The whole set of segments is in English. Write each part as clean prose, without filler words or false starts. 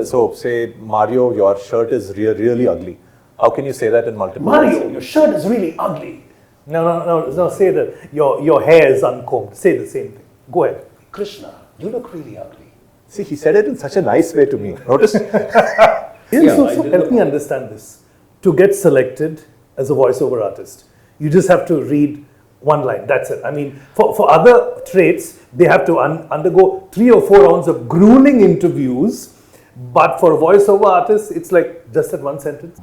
So, say, Mario, your shirt is really ugly. How can you say that in multiple Mario, words? your shirt is really ugly. No, say that. Your hair is uncombed. Say the same thing. Go ahead. Krishna, you look really ugly. See, he said it in such a nice way to me. Notice? So help me understand this. To get selected as a voiceover artist, you just have to read one line. That's it. I mean, for other traits, they have to undergo 3 or 4 rounds of grueling interviews. But for a voiceover artist, it's like just that one sentence.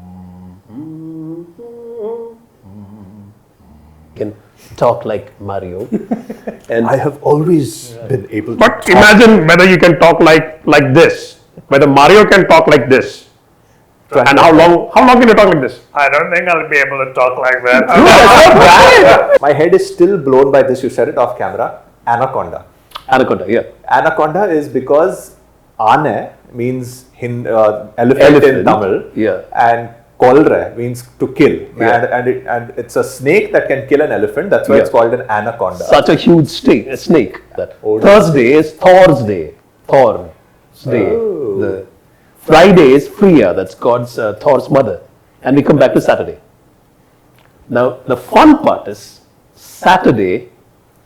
Can talk like Mario. And I have always been able to. But imagine whether you can talk like this. Whether Mario can talk like this. And how long can you talk like this? I don't think I'll be able to talk like that. My head is still blown by this. You said it off camera. Anaconda. Anaconda, yeah. Anaconda is because ane means elephant in Tamil. Yeah. And kolre means to kill. Yeah. And it's a snake that can kill an elephant. That's why it's called an anaconda. Such a huge snake. That Old Thursday is Thor's day. Thor's day. Oh. The Friday is Freya. That's God's Thor's mother. And we come back to Saturday. Now the fun part is Saturday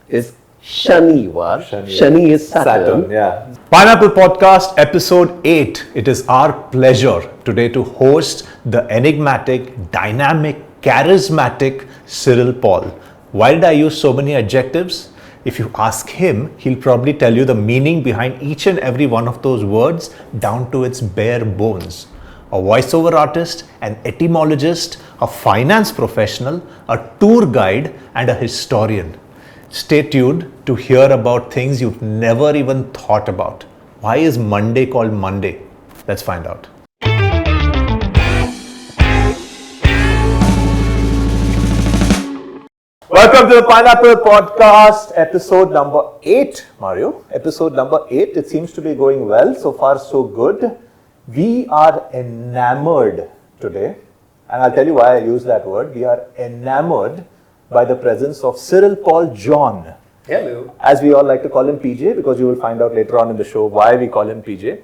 is Shanivar. Shani is Saturn. Yeah. Pineapple Podcast Episode 8. It is our pleasure today to host the enigmatic, dynamic, charismatic Cyril Paul. Why did I use so many adjectives? If you ask him, he'll probably tell you the meaning behind each and every one of those words down to its bare bones. A voiceover artist, an etymologist, a finance professional, a tour guide, and a historian. Stay tuned to hear about things you've never even thought about. Why is Monday called Monday? Let's find out. Welcome to the Pineapple Podcast, episode number 8, Mario. Episode number 8. It seems to be going well. So far, so good. We are enamored today. And I'll tell you why I use that word. We are enamored by the presence of Cyril Paul John. Hello. As we all like to call him PJ, because you will find out later on in the show why we call him PJ.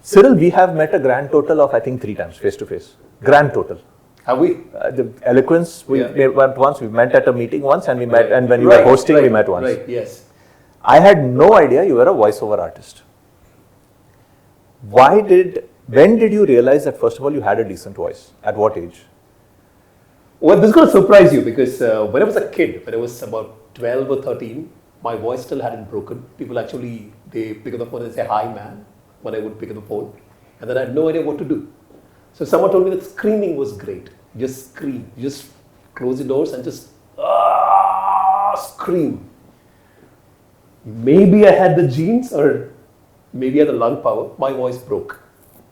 Cyril, we have met a grand total of, I think, 3 times, face to face. Grand total. Have we? The eloquence, we went once, we met at a meeting once, and we met, and when you were hosting, we met once. Right, yes. I had no idea you were a voiceover artist. When did you realize that, first of all, you had a decent voice? At what age? Well, this is going to surprise you because when I was a kid, when I was about 12 or 13, my voice still hadn't broken. People actually, they pick up the phone and say, "Hi, man," when I would pick up the phone. And then I had no idea what to do. So someone told me that screaming was great. Just scream. Just close the doors and just scream. Maybe I had the genes or maybe I had the lung power. My voice broke.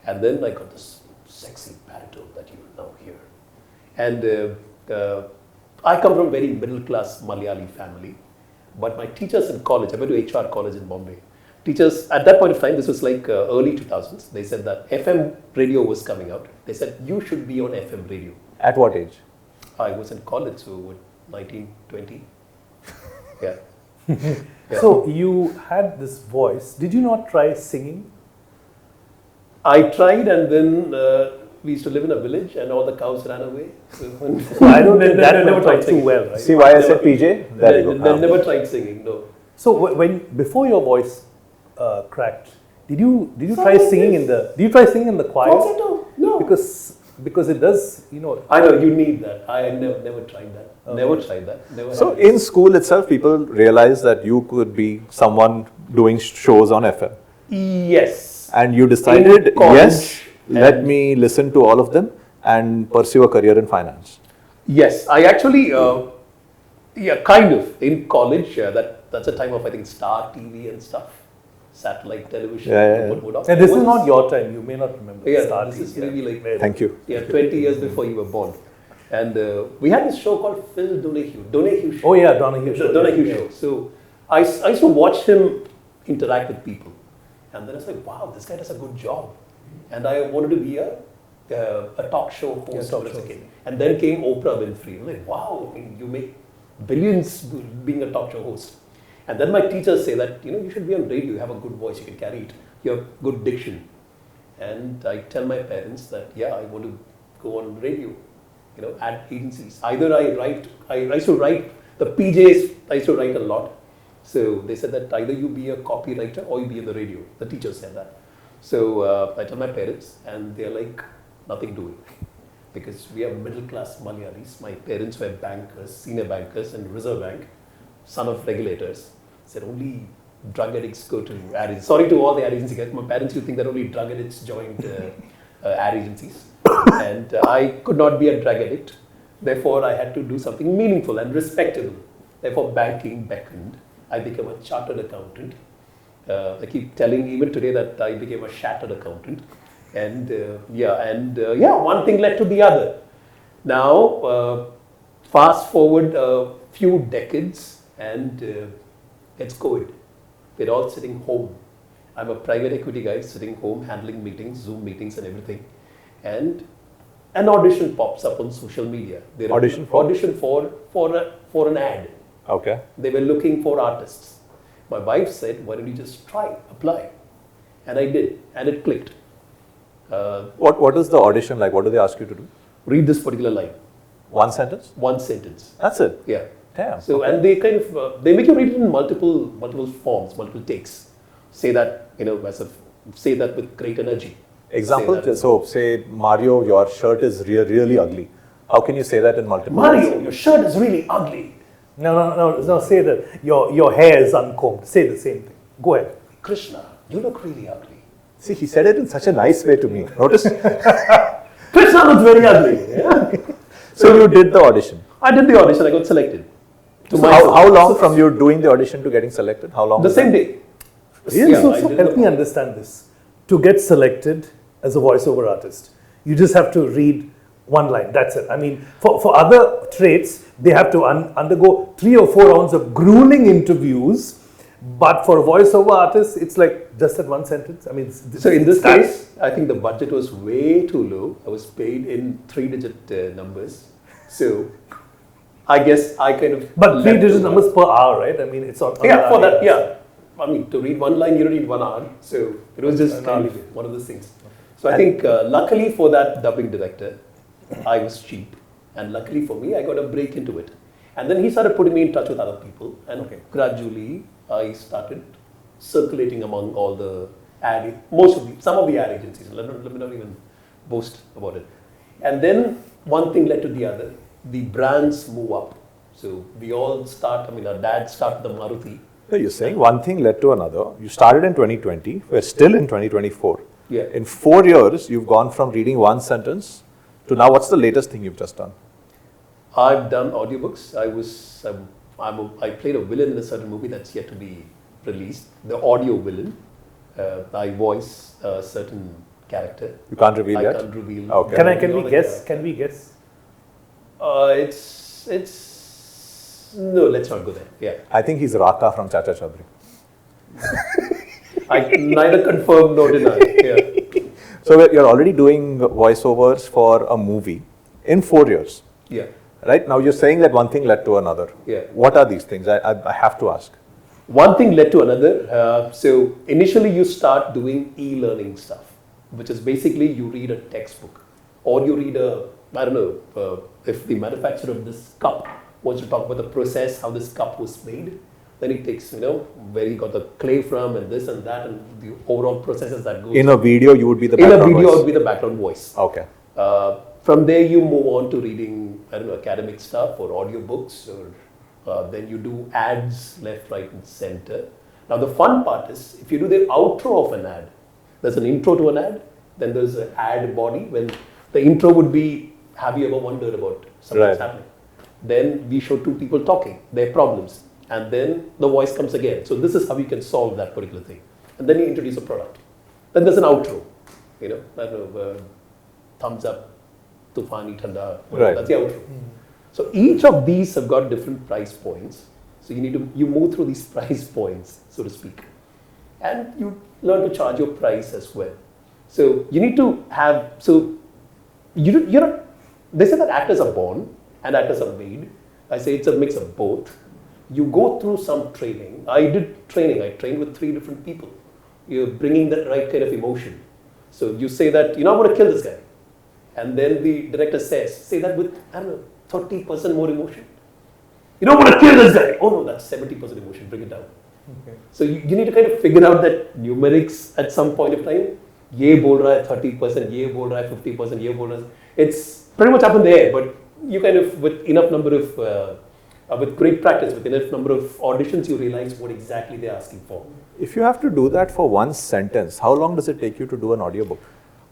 And then I got this sexy baritone that you will now hear. And I come from a very middle class Malayali family. But my teachers in college, I went to HR college in Bombay. Teachers, at that point of time, this was like early 2000s, they said that FM radio was coming out. They said, you should be on FM radio. At what age? I was in college, so what, 19, 20? Yeah. So you had this voice. Did you not try singing? I tried, and then we used to live in a village and all the cows ran away. So I don't think that never tried too well, right? See why I said PJ? There you go. Never tried singing, no. So before your voice cracked, did you try singing in the choir? Falsetto? No. Because it does, I know, you need that. I never tried that. Okay. Never tried that. Never So in school itself, people realized that you could be someone doing shows on FM. Yes. And you decided, yes, let me listen to all of them and pursue a career in finance. Yes, I actually, kind of. In college, that's a time of, I think, Star TV and stuff. Satellite television. And this is not your time. You may not remember. Yeah, Star this TV, is maybe like... Thank you. Yeah, 20 years before you were born. And we had this show called Phil Donahue Show. Oh yeah, Donahue Show. Donahue Show. So I used to watch him interact with people. And then I was like, wow, this guy does a good job. And I wanted to be a talk show host as a kid. And then came Oprah Winfrey. I was like, wow, you make billions being a talk show host. And then my teachers say that, you should be on radio, you have a good voice, you can carry it, you have good diction. and I tell my parents that, yeah, I want to go on radio, ad agencies. Either I used to write, the PJs, I used to write a lot. So they said that either you be a copywriter or you be in the radio. The teacher said that. So I tell my parents, and they're like, nothing doing. Because we are middle class Malayalis. My parents were bankers, senior bankers in Reserve Bank, son of regulators. Said only drug addicts go to ad agencies. Sorry to all the ad agency guys. My parents used to think that only drug addicts joined ad agencies. And I could not be a drug addict. Therefore, I had to do something meaningful and respectable. Therefore, banking beckoned. I became a chartered accountant. I keep telling even today that I became a shattered accountant. And one thing led to the other. Now, fast forward a few decades, and it's COVID. We're all sitting home. I'm a private equity guy sitting home, handling meetings, Zoom meetings, and everything. And an audition pops up on social media. Audition for an ad. Okay. They were looking for artists. My wife said, "Why don't you just try, apply?" And I did, and it clicked. What is the audition like? What do they ask you to do? Read this particular line. One sentence? One sentence. That's it? Yeah. Damn. So, okay. and they kind of, they make you read it in multiple forms, multiple takes. Say that, say that with great energy. Example, so say, Mario, your shirt is really ugly. How can you say that in multiple Mario, words? your shirt is really ugly. No, say that. Your hair is uncombed. Say the same thing. Go ahead. Krishna, you look really ugly. See, he said it in such a nice way to me. Notice? Krishna looks very ugly. Yeah. So you did the audition. I did the audition, I got selected. So how long from you doing the audition to getting selected? How long? The same day. Really? Yeah, so help me understand this. To get selected as a voiceover artist, you just have to read one line. That's it. I mean, for other traits, they have to undergo 3 or 4 rounds of grueling interviews. But for a voiceover artist, it's like just that one sentence. I mean, so in this case, I think the budget was way too low. I was paid in 3-digit numbers. So I guess I kind of. But 3-digit numbers per hour, right? I mean, it's on. Yeah, for that, yeah. I mean, to read one line, you don't need 1 hour. So it was just kind of one of those things. So I think luckily for that dubbing director, I was cheap. And luckily for me, I got a break into it. And then he started putting me in touch with other people. And gradually, I started circulating among all the some of the ad agencies. Let me not even boast about it. And then one thing led to the other. The brands move up. So we all start, our dad started the Maruti. So you're saying one thing led to another. You started in 2020. We're still in 2024. Yeah. In 4 years, you've gone from reading one sentence to now what's the latest thing you've just done? I've done audiobooks. I played a villain in a certain movie that's yet to be released. The audio villain. I voice a certain character. You can't reveal yet? I can't reveal. Okay. Can we guess? Can we guess? No, let's not go there. Yeah. I think he's Raka from Chacha Chabri. I neither confirm nor deny. Yeah. So you're already doing voiceovers for a movie in 4 years. Yeah. Right? Now you're saying that one thing led to another. Yeah. What are these things? I have to ask. One thing led to another. So initially you start doing e-learning stuff, which is basically you read a textbook or you read if the manufacturer of this cup wants to talk about the process, how this cup was made, then it takes, where he got the clay from and this and that and the overall processes that goes. In a video, you would be the background voice. I would be the background voice. Okay. From there, you move on to reading, academic stuff or audiobooks, or then you do ads left, right, and center. Now, the fun part is if you do the outro of an ad, there's an intro to an ad, then there's an ad body. When the intro would be, have you ever wondered about something that's happening? Then we show 2 people talking, their problems, and then the voice comes again. So this is how you can solve that particular thing. And then you introduce a product. Then there's an outro, thumbs up, Tufani Thanda, that's the outro. So each of these have got different price points. So you move through these price points, so to speak. And you learn to charge your price as well. So you need to have, they say that actors are born and actors are made. I say it's a mix of both. You go through some training. I did training. I trained with 3 different people. You're bringing that right kind of emotion. So you say that, I'm going to kill this guy. And then the director says, say that with, 30% more emotion. I'm going to kill this guy. Oh no, that's 70% emotion, bring it down. Okay. So you need to kind of figure out that numerics at some point of time. Ye bol raha hai 30%, ye bol raha hai 50%, ye bol raha hai. It's pretty much up in the air, but you kind of, with enough number of, with great practice, with enough number of auditions, you realize what exactly they're asking for. If you have to do that for one sentence, how long does it take you to do an audiobook?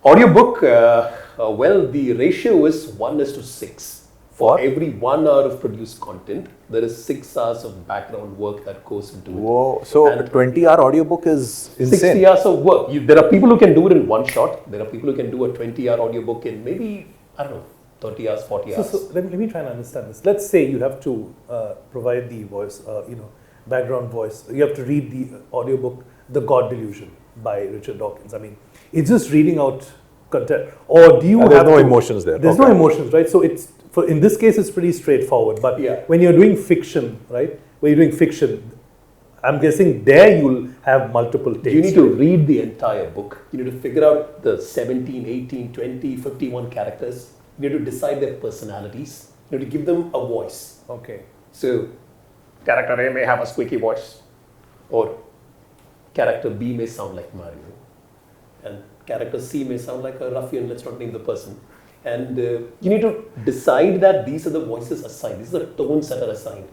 Audiobook, well, the ratio is 1:6. For every 1 hour of produced content, there is 6 hours of background work that goes into it. Whoa! So a 20-hour audiobook is insane. 60 hours of work. There are people who can do it in one shot. There are people who can do a 20-hour audiobook in maybe, 30 hours, 40 hours. So let me try and understand this. Let's say you have to provide the voice, background voice. You have to read the audiobook, The God Delusion by Richard Dawkins. I mean, it's just reading out content. Or do you have no emotions there? There's no emotions, right? So in this case, it's pretty straightforward. But when you're doing fiction, right? When you're doing fiction, I'm guessing there you'll have multiple takes. You need to read the entire book. You need to figure out the 17, 18, 20, 51 characters. You need to decide their personalities. You need to give them a voice. Okay. So, character A may have a squeaky voice, or character B may sound like Mario, and character C may sound like a ruffian. Let's not name the person. And you need to decide that these are the voices assigned. These are the tones that are assigned.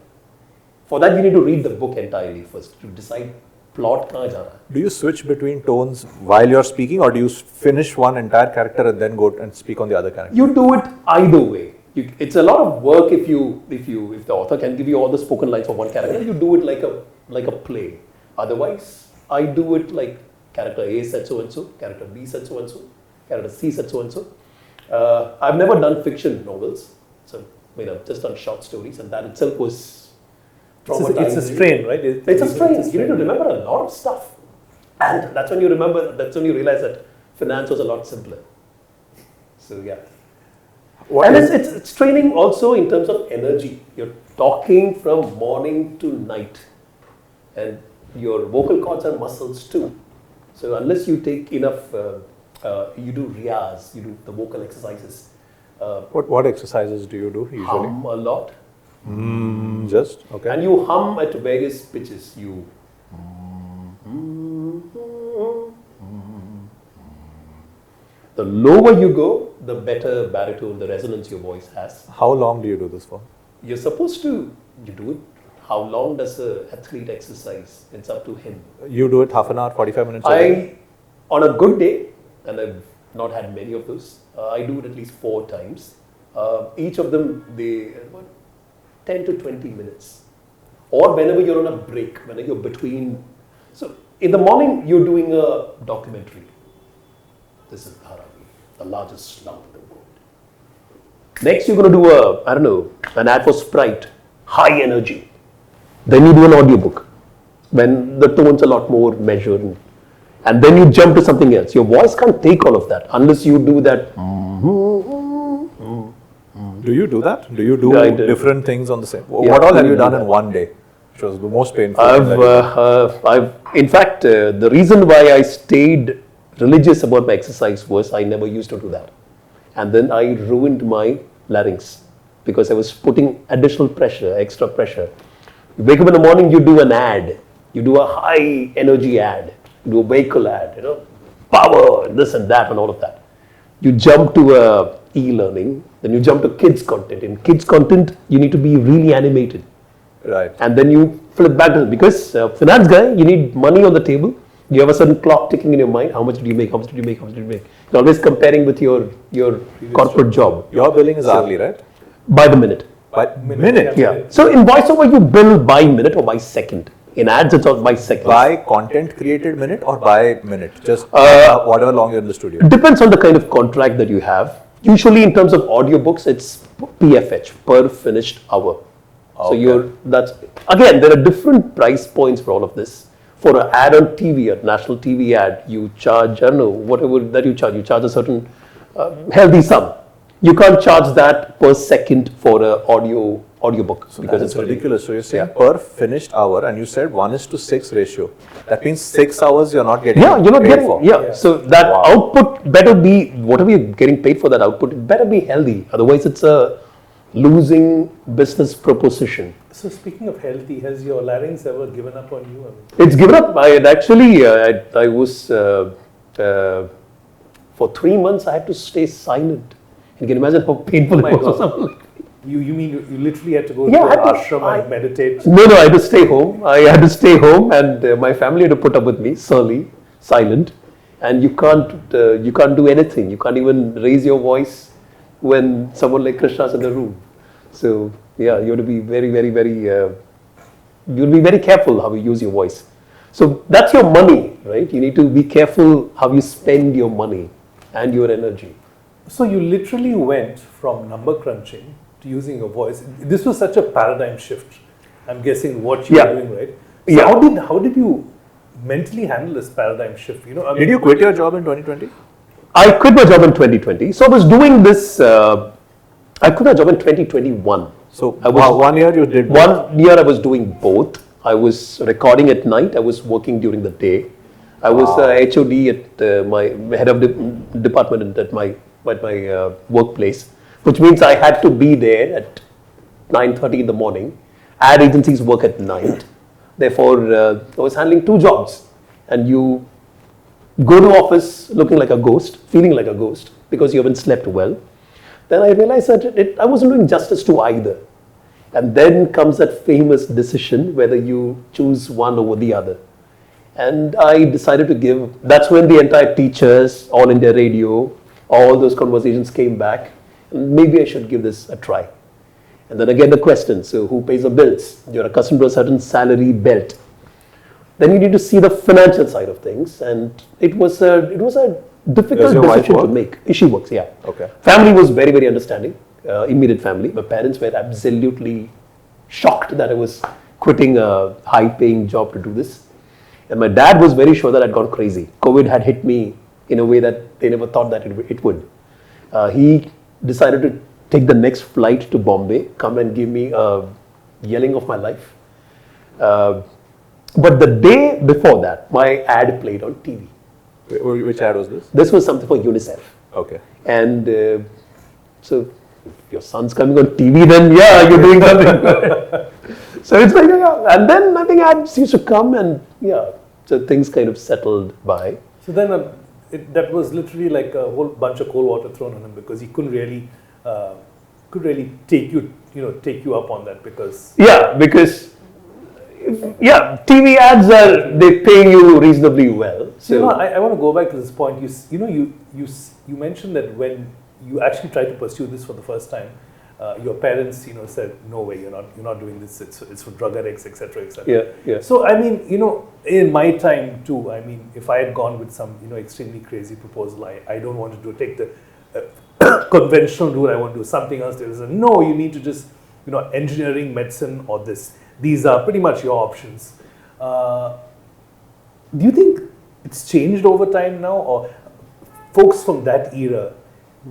For that, you need to read the book entirely first to decide plot kahan ja raha hai. Do you switch between tones while you're speaking, or do you finish one entire character and then go and speak on the other character? You do it either way. It's a lot of work if the author can give you all the spoken lines for one character. You do it like a play. Otherwise, I do it like character A said so and so, character B said so and so, character C said so and so. I've never done fiction novels, so just done short stories, and that itself was. It's a strain, right? It's a strain. You need to remember a lot of stuff. And that's when you realize that finance was a lot simpler. So, yeah. And it's training also in terms of energy. You're talking from morning to night. And your vocal cords are muscles too. So, unless you take enough, you do riyaz, you do the vocal exercises. What exercises do you do usually? Hum a lot. Just okay. And you hum at various pitches. The lower you go, the better baritone, the resonance your voice has. How long do you do this for? You're supposed to do it. How long does an athlete exercise? It's up to him. You do it half an hour, 45 minutes? On a good day, and I've not had many of those, I do it at least 4 times. Each of them, 10 to 20 minutes. Or whenever you're on a break, whenever you're between. So, in the morning, you're doing a documentary. This is Dharavi, the largest slum in the world. Next, you're going to do an ad for Sprite, high energy. Then you do an audiobook, when the tone's a lot more measured. And then you jump to something else. Your voice can't take all of that unless you do that. Do you do that? Do you do different things on the same? What all have you done in one day? Which was the most painful? In fact, the reason why I stayed religious about my exercise was I never used to do that. And then I ruined my larynx because I was putting additional pressure, extra pressure. You wake up in the morning, you do an ad. You do a high energy ad. You do a vehicle ad, power, this and that and all of that. You jump to e-learning, then you jump to kids content. In kids content, you need to be really animated. Right. And then you flip back to because finance guy, you need money on the table. You have a certain clock ticking in your mind. How much did you make? How much did you make? How much did you make? You're always comparing with your corporate job. Your billing is hourly, right? By the minute. By minute? Yeah. So in voiceover, you bill by minute or by second. In ads, it's all by second. By content created minute or by minute? Just whatever long you're in the studio. It depends on the kind of contract that you have. Usually in terms of audiobooks, it's PFH, per finished hour. Okay. So again, there are different price points for all of this. For an ad on TV, a national TV ad, you charge, whatever that you charge a certain healthy sum. You can't charge that per second for an audiobook because It's it's only- ridiculous. So you're saying per finished hour, and you said 1:6 ratio. That means 6 hours you're not getting. Yeah, you're not paid getting. for. Yeah. So that Wow. output better be whatever you're getting paid for. That output it better be healthy. Otherwise, it's a losing business proposition. So speaking of healthy, has your larynx ever given up on you? It's given up. I had actually, I was for 3 months. I had to stay silent. You can imagine how painful my it was. God. You mean you literally had to go Yeah, to I an had to- ashram and meditate? No, I had to stay home. I had to stay home, and my family had to put up with me, surly, silent, and you can't do anything. You can't even raise your voice when someone like Krishna's in the room. So yeah, you have to be very, very, very. You'll be very careful how you use your voice. So that's your money, right? You need to be careful how you spend your money and your energy. So you literally went from number crunching to using your voice. This was such a paradigm shift. I'm guessing what you Yeah. were doing, right? So Yeah. how did you mentally handle this paradigm shift? I mean, Did you quit your job in 2020? I quit my job in 2020. So I was doing this. I quit my job in 2021. So I was- 1 year you did. 1 year I was doing both. I was recording at night. I was working during the day. I was HOD at my head of department at my workplace, which means I had to be there at 9:30 in the morning. Ad agencies work at night. Therefore, I was handling 2 jobs. And you go to office looking like a ghost, feeling like a ghost because you haven't slept well. Then I realized that I wasn't doing justice to either. And then comes that famous decision whether you choose one over the other. And I decided to give, that's when the entire teachers, All India Radio, all those conversations came back. Maybe I should give this a try. And then again the question, so who pays the bills? You're accustomed to a certain salary belt. Then you need to see the financial side of things. And it was a difficult Does your wife decision to work? make. She works, yeah. Okay. Family was very, very understanding. Immediate family. My parents were absolutely shocked that I was quitting a high-paying job to do this. And my dad was very sure that I'd gone crazy. COVID had hit me in a way that they never thought that it would. He decided to take the next flight to Bombay, come and give me a yelling of my life. But the day before that, my ad played on TV. Which ad was this? This was something for UNICEF. Okay. And so, if your son's coming on TV, then yeah, you're doing something. So it's like, yeah. And then I think ads used to come, and yeah, so things kind of settled by. so then that was literally like a whole bunch of cold water thrown on him because he couldn't really take you up on that because Yeah, because TV ads they pay you reasonably well. So I want to go back to this point. You mentioned that when you actually tried to pursue this for the first time, your parents said no way, you're not doing this. It's for drug addicts, etc., etc. Yeah. So I mean, in my time too, I mean, if I had gone with some extremely crazy proposal, I don't want to take the conventional route. I want to do something else. There is a no. You need to just engineering, medicine, or this. These are pretty much your options. Do you think it's changed over time now, or folks from that era,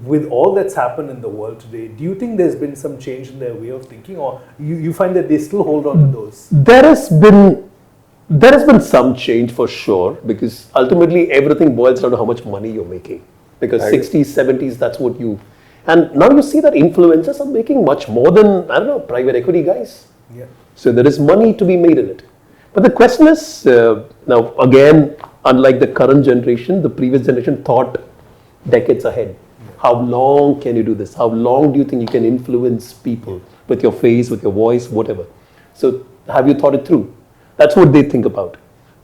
with all that's happened in the world today, do you think there's been some change in their way of thinking, or you find that they still hold on to those? there has been some change for sure, because ultimately everything boils down to how much money you're making. Because 60s, 70s, that's what you. And now you see that influencers are making much more than, private equity guys. Yeah. So there is money to be made in it. But the question is, now again, unlike the current generation, the previous generation thought decades ahead. How long can you do this? How long do you think you can influence people with your face, with your voice, whatever? So have you thought it through? That's what they think about.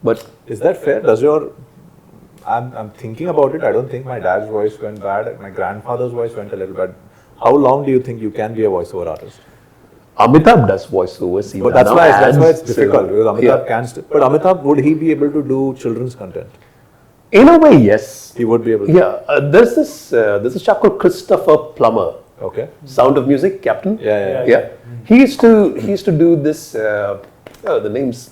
But Is that fair? Does your I'm thinking about it. I don't think my dad's voice went bad. My grandfather's voice went a little bad. How long do you think you can be a voiceover artist? Amitabh does voiceovers. But that's why it's difficult because Amitabh can still. But Amitabh, would he be able to do children's content? In a way, yes. He would be able to. Yeah, there's this chap called Christopher Plummer. Okay. Sound of Music, Captain. Yeah. He used to do this. The name's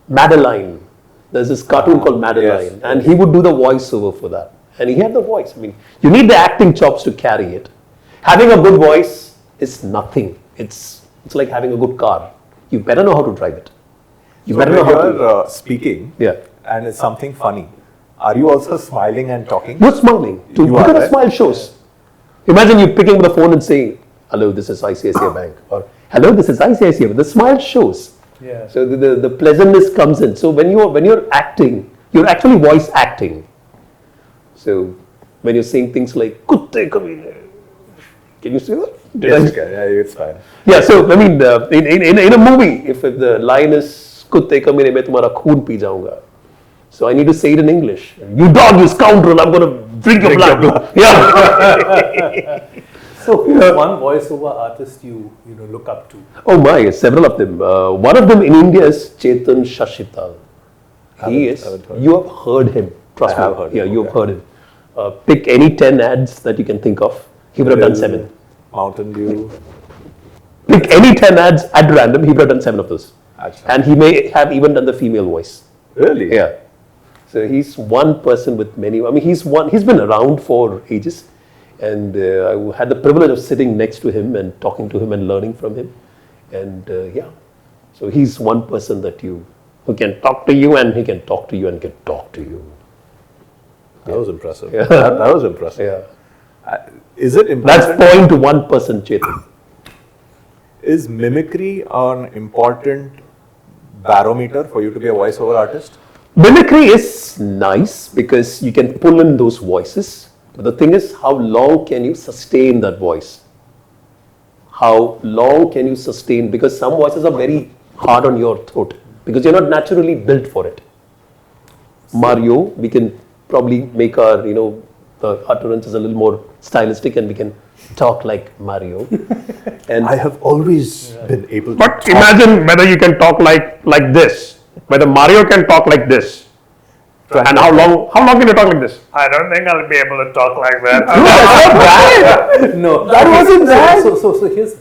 Madeline. There's this cartoon called Madeline, yes. and he would do the voiceover for that. And he had the voice. I mean, you need the acting chops to carry it. Having a good voice is nothing It's like having a good car. You better know how to drive it. You So better know when how to. you're speaking, Yeah. and it's something funny, are you also smiling and talking? You're smiling. You Look are, at a right? smile shows. Imagine you picking up the phone and saying, "Hello, this is ICICI Bank," or "Hello, this is ICICI." The smile shows. Yeah. So the pleasantness comes in. So when you're acting, you're actually voice acting. So when you're saying things like "Kutte kabhi," can you say that? Yes, okay. Yeah, it's fine. Yeah. So I mean, in a movie, if the line is "Kutte ka mere, main tumhara khoon pee jaunga," so I need to say it in English. "You dog, you scoundrel! I'm gonna drink your blood." Yeah. So who's one voiceover artist you look up to? Oh my, several of them. One of them in India is Chetan Shashital. Haven't heard. You have heard him. Trust I me. have heard Yeah, him, you have okay. heard him. Pick any 10 ads that you can think of. He would have done 7. Mountain Dew. Pick any 10 ads at random. He would have done 7 of those. Actually. And he may have even done the female voice. Really? Yeah. So he's one person with many. I mean, he's been around for ages. And I had the privilege of sitting next to him and talking to him and learning from him. And yeah, so he's one person who can talk to you and he can talk to you and can talk to you. That was impressive. Yeah. That was impressive. Yeah, Is it that's important? 0.1%, Chetan. Is mimicry an important barometer for you to be a voiceover artist? Mimicry is nice because you can pull in those voices. But the thing is, how long can you sustain that voice? How long can you sustain? Because some voices are very hard on your throat because you're not naturally built for it. Mario, we can probably make our, the utterances a little more stylistic and we can talk like Mario. And I have always been able to. But imagine whether you can talk like this, whether Mario can talk like this. And how long can you talk like this? I don't think I'll be able to talk like that. No, That wasn't bad. So here's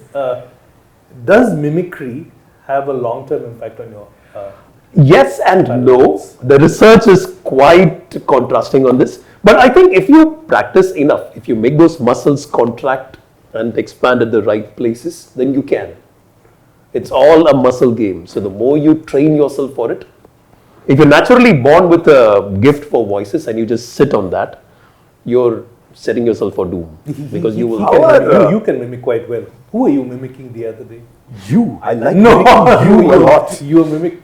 does mimicry have a long-term impact on your? yes and no. The research is quite contrasting on this. But I think if you practice enough, if you make those muscles contract and expand at the right places, then you can. It's all a muscle game. So the more you train yourself for it, if you're naturally born with a gift for voices and you just sit on that, you're setting yourself for doom because you will. You can mimic quite well. Who are you mimicking the other day? You. I like No, mimicking you a lot. You mimic.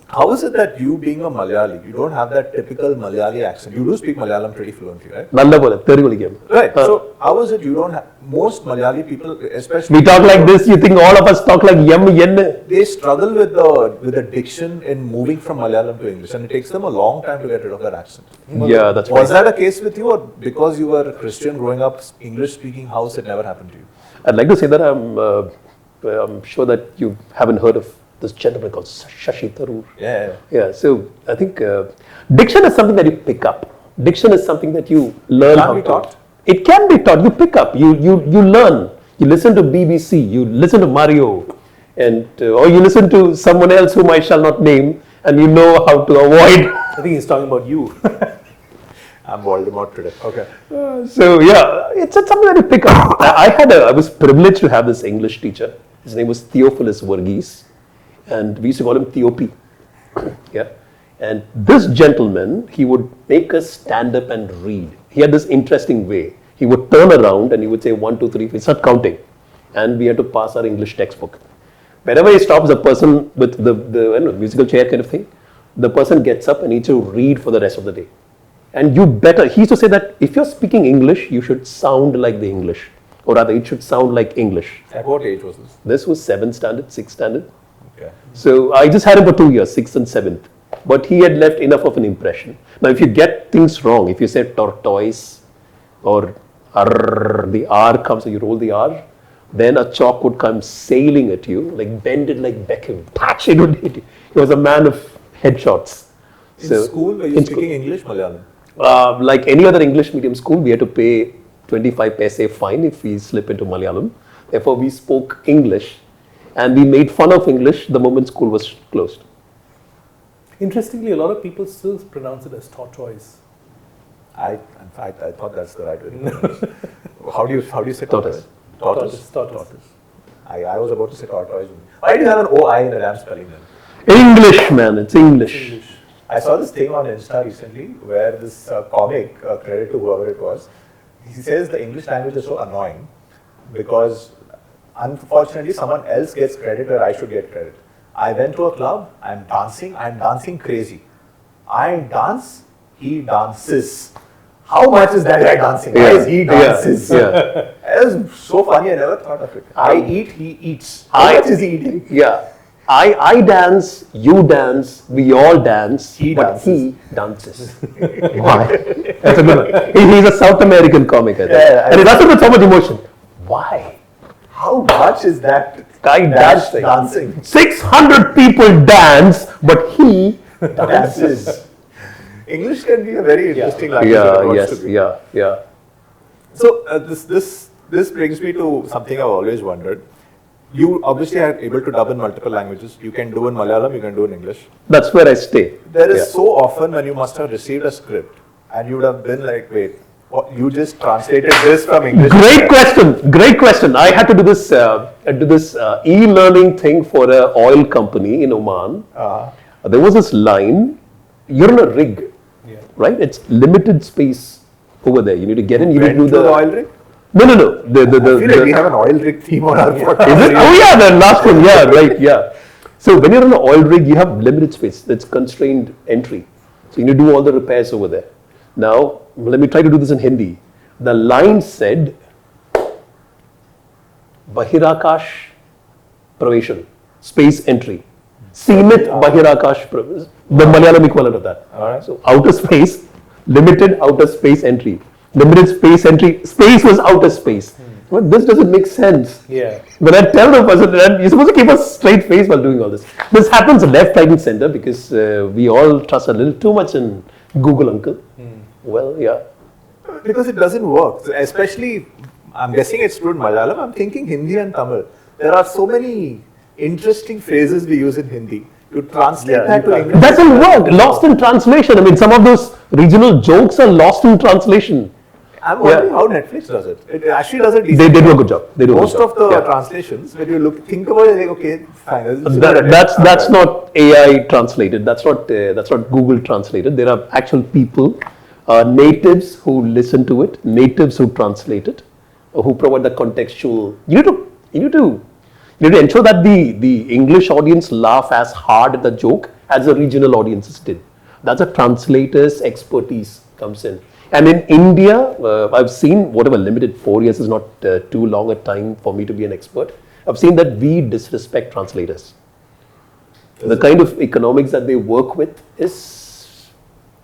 How is it that you being a Malayali, you don't have that typical Malayali accent? You do speak Malayalam pretty fluently, right? Nalla bole, terigoli game. Right. So how is it you don't have, most Malayali people, especially We talk like this, you think all of us talk like yum yenne. they struggle with the diction in moving from Malayalam to English, and it takes them a long time to get rid of that accent. Yeah, that's Was right. that a case with you, or because you were a Christian growing up, English-speaking house, it never happened to you? I'd like to say that I'm sure that you haven't heard of this gentleman called Shashi Tharoor. Yeah. Yeah, so I think diction is something that you pick up. Diction is something that you learn Can how be to. taught? It can be taught. You pick up. You learn. You listen to BBC. You listen to Mario, and or you listen to someone else whom I shall not name, and you know how to avoid. I think he's talking about you. I'm Voldemort today. Okay. So yeah, it's something that you pick up. I was privileged to have this English teacher. His name was Theophilus Verghese, and we used to call him Theop. Yeah, and this gentleman, he would make us stand up and read. He had this interesting way. He would turn around and he would say 1, 2, 3, 4, start counting, and we had to pass our English textbook. Whenever he stops, the person with the musical chair kind of thing, the person gets up and needs to read for the rest of the day. And he used to say that if you're speaking English, you should sound like the English. Or rather, it should sound like English. At what age was this? This was 7th standard, 6th standard. Okay. So I just had him for 2 years, 6th and 7th. But he had left enough of an impression. Now, if you get things wrong, if you say tortoise or the R comes and you roll the R, then a chalk would come sailing at you, like bend it like Beckham. Patch, it would hit you. He was a man of headshots. In school, were you speaking English, Malayalam? Like any other English medium school, we had to pay 25 paise fine if we slip into Malayalam. Therefore, we spoke English and we made fun of English the moment school was closed. Interestingly, a lot of people still pronounce it as tortoise. In fact, I thought that's the right way. How do you say Tortoise. Tortoise? Tortoise. I was about to say tortoise. Why do you have an OI in the damn spelling then? English, man. It's English. I saw this thing on Insta recently where this comic, credit to whoever it was, he says the English language is so annoying because unfortunately someone else gets credit where I should get credit. I went to a club, I'm dancing crazy. I dance, he dances. How much is that guy dancing? Why is he dances? Yeah. It was so funny, I never thought of it. I eat, he eats. How much is he eating? Yeah. I dance, you dance, we all dance, He but dances. he dances. Why? That's a good one. He's a South American comic, I think. Yeah, and he does it with so much emotion. Why? How much is that Guy dash dancing. dancing? 600 people dance, but he Dances. English can be a very interesting language. Yeah, when it yes, wants to be. yeah. So this brings me to something I've always wondered. You obviously are able to dub in multiple languages. You can do in Malayalam, you can do in English. That's where I stay. There is so often when you must have received a script and you would have been like, wait, what, you just translated this from English. Great question. I had to do this e-learning thing for an oil company in Oman. There was this line, you're in a rig, right? It's limited space over there. You need to get in, you need to do the oil rig? No. I feel like we have an oil rig theme on our podcast. Is it? Oh yeah, the last one. Yeah, right. Yeah. So when you're on an oil rig, you have limited space. That's constrained entry. So you need to do all the repairs over there. Now, let me try to do this in Hindi. The line said, Bahirakash Praveshan, space entry. Seemit Bahirakash Praveshan, the Malayalam equivalent of that. Alright. So outer space, limited outer space entry. Limited space entry, space was outer space. Well, this doesn't make sense. Yeah. When I tell the person, you're supposed to keep a straight face while doing all this. This happens left, right, and center because we all trust a little too much in Google, uncle. Well, yeah. Because it doesn't work. So especially, I'm guessing it's true in Malayalam. I'm thinking Hindi and Tamil. There are so many interesting phrases we use in Hindi. You translate that to English. Doesn't work. Lost in translation. I mean, some of those regional jokes are lost in translation. I'm wondering how Netflix does it. It actually does it. They do a good job. They do Most a good of job. the translations, when you think about it, like, okay, fine. That's not AI translated. That's not Google translated. There are actual people, natives who listen to it, natives who translate it, who provide the contextual. You need to ensure that the English audience laugh as hard at the joke as the regional audiences did. That's a translator's expertise comes in. And in India, I've seen, whatever limited, 4 years is not too long a time for me to be an expert. I've seen that we disrespect translators. The kind of economics that they work with is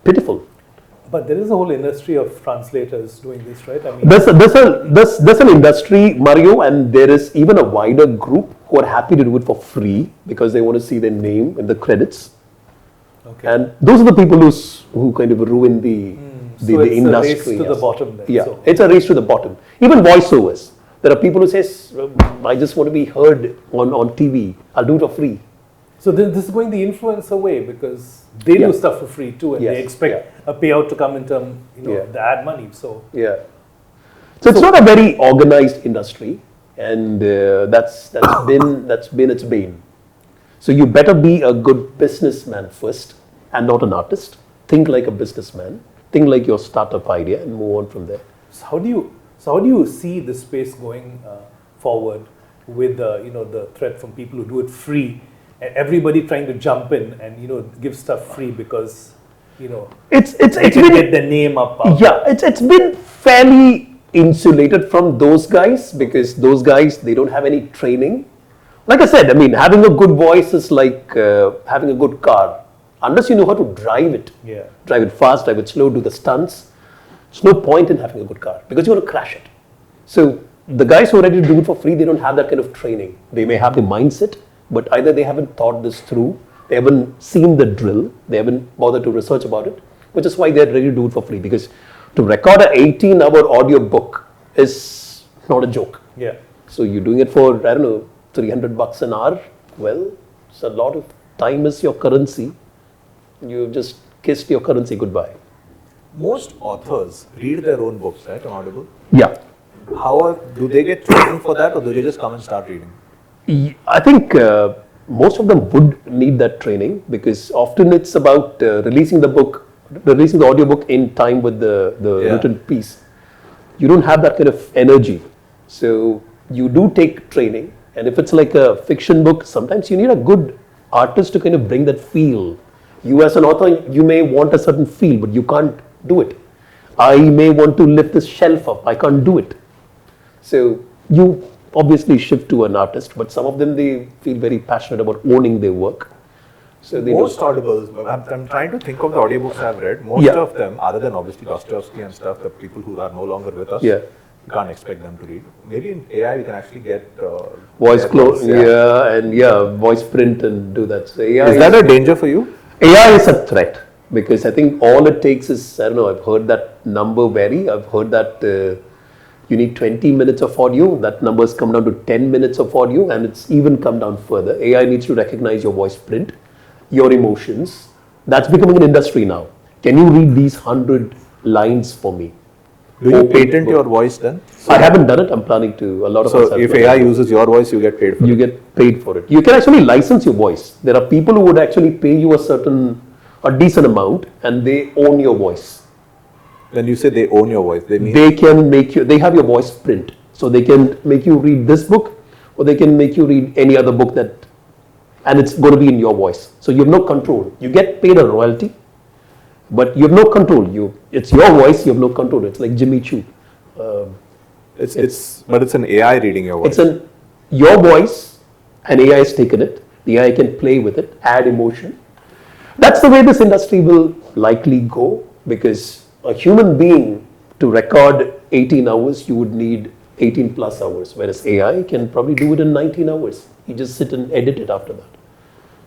pitiful. But there is a whole industry of translators doing this, right? I mean, There's an industry, Mario, and there is even a wider group who are happy to do it for free because they want to see their name in the credits. okay. And those are the people who kind of ruin the So it's industry. a race to the bottom then. Yeah, So. it's a race to the bottom. Even voiceovers. There are people who says, I just want to be heard on TV. I'll do it for free. So this is going the influencer way because they do stuff for free too, and Yes. they expect a payout to come in terms, the ad money. So Yeah. So it's not a very organized industry, and that's been its bane. So you better be a good businessman first, and not an artist. Think like a businessman. Think like your startup idea, and move on from there. So how do you see the space going forward with the threat from people who do it free, and everybody trying to jump in and give stuff free because It's they can been get their name up. Yeah, it's been fairly insulated from those guys because those guys, they don't have any training. Like I said, I mean, having a good voice is like having a good car. Unless you know how to drive it, drive it fast, drive it slow, do the stunts, there's no point in having a good car because you're going to crash it. So the guys who are ready to do it for free, they don't have that kind of training. They may have the mindset, but either they haven't thought this through, they haven't seen the drill, they haven't bothered to research about it, which is why they're ready to do it for free. Because to record an 18-hour audio book is not a joke. Yeah. So you're doing it for, I don't know, $300 an hour. Well, it's a lot of time is your currency. You've just kissed your currency goodbye. Most authors read their own books, right, on Audible? Yeah. Do they get training for that, or do they just come and start reading? I think most of them would need that training, because often it's about releasing the audiobook in time with the written piece. You don't have that kind of energy. So you do take training. And if it's like a fiction book, sometimes you need a good artist to kind of bring that feel. You as an author, you may want a certain feel, but you can't do it. I may want to lift this shelf up. I can't do it. So you obviously shift to an artist, but some of them, they feel very passionate about owning their work. So they Most audibles, I'm trying to think of the audiobooks I've read. Most of them, other than obviously Dostoevsky and stuff, the people who are no longer with us, you can't expect them to read. Maybe in AI we can actually get voice close, and voice print and do that. So AI is that a danger for you? AI is a threat, because I think all it takes is, I don't know, I've heard that number vary. I've heard that you need 20 minutes of audio. That number's come down to 10 minutes of audio, and it's even come down further. AI needs to recognize your voice print, your emotions. That's becoming an industry now. Can you read these 100 lines for me? Do you patent your voice then? I haven't done it. I'm planning to. A lot of us So if AI uses your voice, you get paid for it? You get paid for it. You can actually license your voice. There are people who would actually pay you a decent amount, and they own your voice. When you say they own your voice, they mean? They can make you, they have your voice print. So they can make you read this book, or they can make you read any other book and it's going to be in your voice. So you have no control. You get paid a royalty, but you have no control. It's your voice, you have no control. It's like Jimmy Choo. But it's an AI reading your voice. It's your voice, and AI has taken it. The AI can play with it, add emotion. That's the way this industry will likely go, because a human being, to record 18 hours, you would need 18 plus hours, whereas AI can probably do it in 19 hours. You just sit and edit it after that.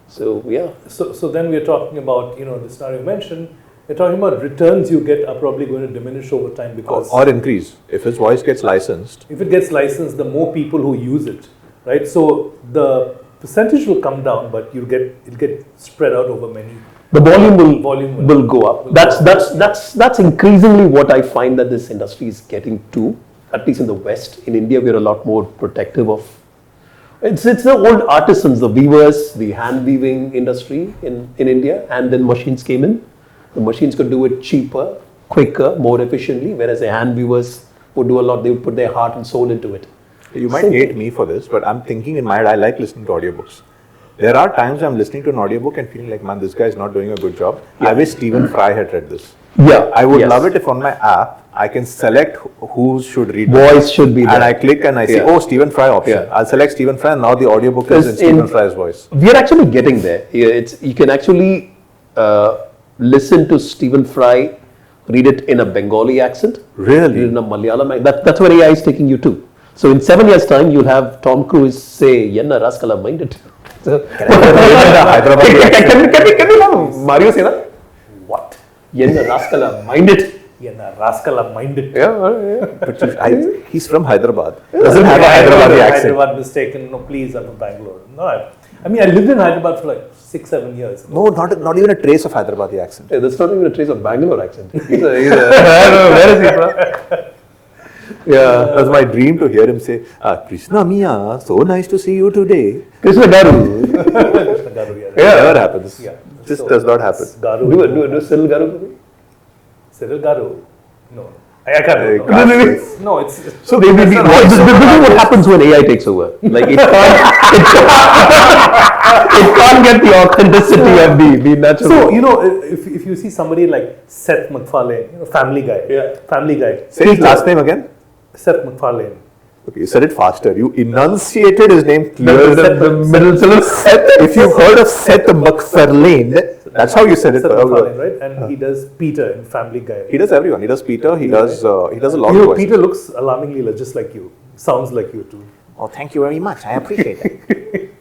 So, yeah. So then we're talking about, the scenario you mentioned, we're talking about returns you get are probably going to diminish over time, because... Or increase. If his voice gets licensed. If it gets licensed, the more people who use it, right? So the percentage will come down, but it'll get spread out over many. The volume will go up. That's increasingly what I find that this industry is getting to, at least in the West. In India, we're a lot more protective of. It's the old artisans, the weavers, the hand weaving industry in India, and then machines came in. The machines could do it cheaper, quicker, more efficiently, whereas the hand weavers would do a lot. They would put their heart and soul into it. You might hate me for this, but I'm thinking in my head, I like listening to audiobooks. There are times I'm listening to an audiobook and feeling like, man, this guy is not doing a good job. I wish Stephen Fry had read this. Yeah, I would love it if on my app, I can select who should read voice should be there. And I click and I see, Stephen Fry option. I'll select Stephen Fry, and now the audiobook is in Stephen Fry's voice. We are actually getting there. You can actually listen to Stephen Fry, read it in a Bengali accent. Really? Read it in a Malayalam accent. That's where AI is taking you to. So in 7 years' time, you'll have Tom Cruise say, "Yenna Raskala minded." So, can we have Mario say that? What? Yenna Raskala minded. Yenna Raskala minded. Yeah. But he's from Hyderabad. Doesn't have a Hyderabadi accent. Hyderabad mistaken. No, please, I'm from Bangalore. No, I lived in Hyderabad for like 6-7 years. No, not even a trace of Hyderabadi accent. Yeah, that's not even a trace of Bangalore accent. Where is he from? Yeah, that's my dream to hear him say, "Krishna Mia, so nice to see you today." Krishna Garu. Krishna Garu, Yeah, never happens. Yeah. Just does not happen. Garu. Do Cyril Garu for me? Cyril Garu. No. I can't do it. No, it's... So this is what happens when AI takes over. Like it can't get the authenticity of the natural. So, if you see somebody like Seth MacFarlane, Family Guy. Yeah. Family Guy. Say his last name again. Seth MacFarlane. Okay, you said it faster. You enunciated his name clearly. The middle syllable. If you've heard of Seth MacFarlane, that's how you said it. Seth MacFarlane, right? And he does Peter in Family Guy. He does everyone. He does Peter. He does a lot of voices. Peter looks alarmingly just like you. Sounds like you too. Oh, thank you very much. I appreciate it.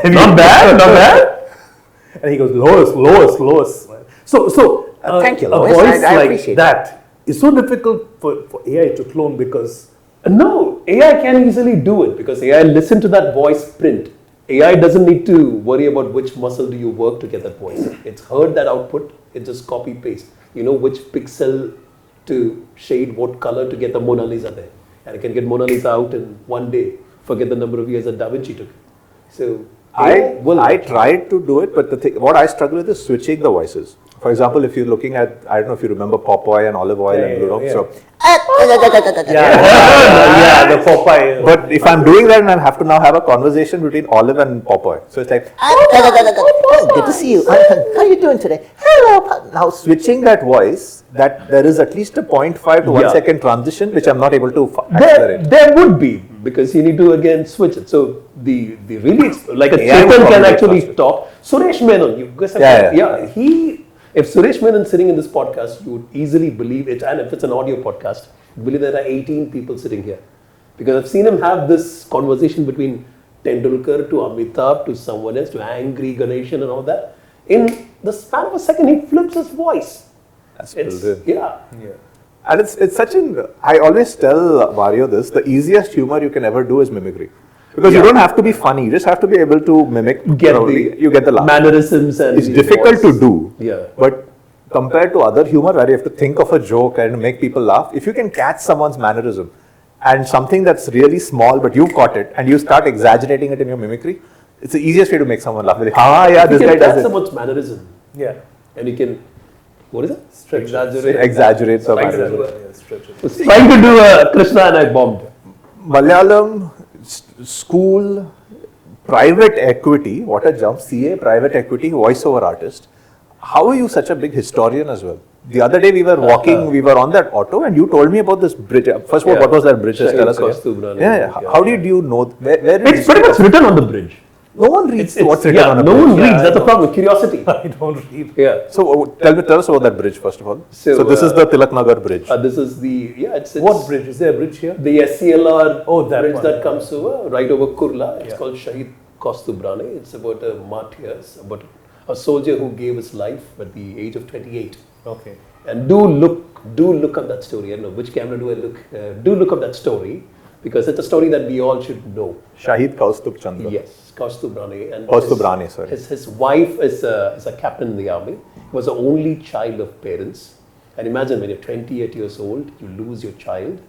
Not bad. And he goes, Lois. So thank you, a Lois. voice I like appreciate that is so difficult for AI to clone, because no, AI can easily do it, because AI listen to that voice print. AI doesn't need to worry about which muscle do you work to get that voice. It's heard that output, it just copy paste. You know which pixel to shade what color to get the Mona Lisa there. and I can get Mona Lisa out in one day. Forget the number of years that Da Vinci took. So I tried to do it, but what I struggle with is switching the voices. For example, if you're looking at, I don't know if you remember Popeye and Olive Oil and Blue Rock. So, the Popeye. but if I'm doing that and I have to now have a conversation between Olive and Popeye, so it's like, good to see you. How are you doing today? Hello. Now switching that voice, that there is at least a 0.5 to 1 second transition, which I'm not able to accelerate. There would be, because you need to again switch it. So the really like a Chetan can actually talk. Suresh Menon, you guys have if Suresh Menon is sitting in this podcast, you would easily believe it, and if it's an audio podcast, believe there are 18 people sitting here. Because I've seen him have this conversation between Tendulkar to Amitabh to someone else to angry Ganeshan and all that. In the span of a second, he flips his voice. That's brilliant. Yeah. And it's such an, I always tell Mario this, the easiest humor you can ever do is mimicry. Because you don't have to be funny, you just have to be able to mimic, you get the laugh. Mannerisms and it's difficult to do, Yeah. but compared to other humor where you have to think of a joke and make people laugh, if you can catch someone's mannerism and something that's really small but you've caught it and you start exaggerating it in your mimicry, it's the easiest way to make someone laugh. Like, this guy does it. Someone's mannerism. Yeah. And you can, what is it? Exaggerate some mannerism. Was trying to do a Krishna and I bombed. Malayalam, school, private equity, what a jump, CA, private equity, voiceover artist. How are you such a big historian as well? The other day we were walking, we were on that auto and you told me about this bridge. First of all, what was that bridge? Just tell us. How did you know? Where it's pretty much written on the bridge. No one reads what's written on a no bridge. one reads. That's the problem. Curiosity. I don't read. Yeah. So tell us about that bridge first of all. So this is the Tilak Nagar bridge. This is the it's what bridge? Is there a bridge here? The SCLR that bridge one. that comes over right over Kurla. It's called Shahid Kostubrane. It's about a martyr, about a soldier who gave his life at the age of 28. Okay. And do look up that story. I don't know which camera do I look. Do look up that story because it's a story that we all should know. Shahid Kaustubh Chandra. Yes, Kaustubrane. And Kaustubrane, sorry. His wife is a captain in the army. He was the only child of parents. And imagine when you're 28 years old, you lose your child.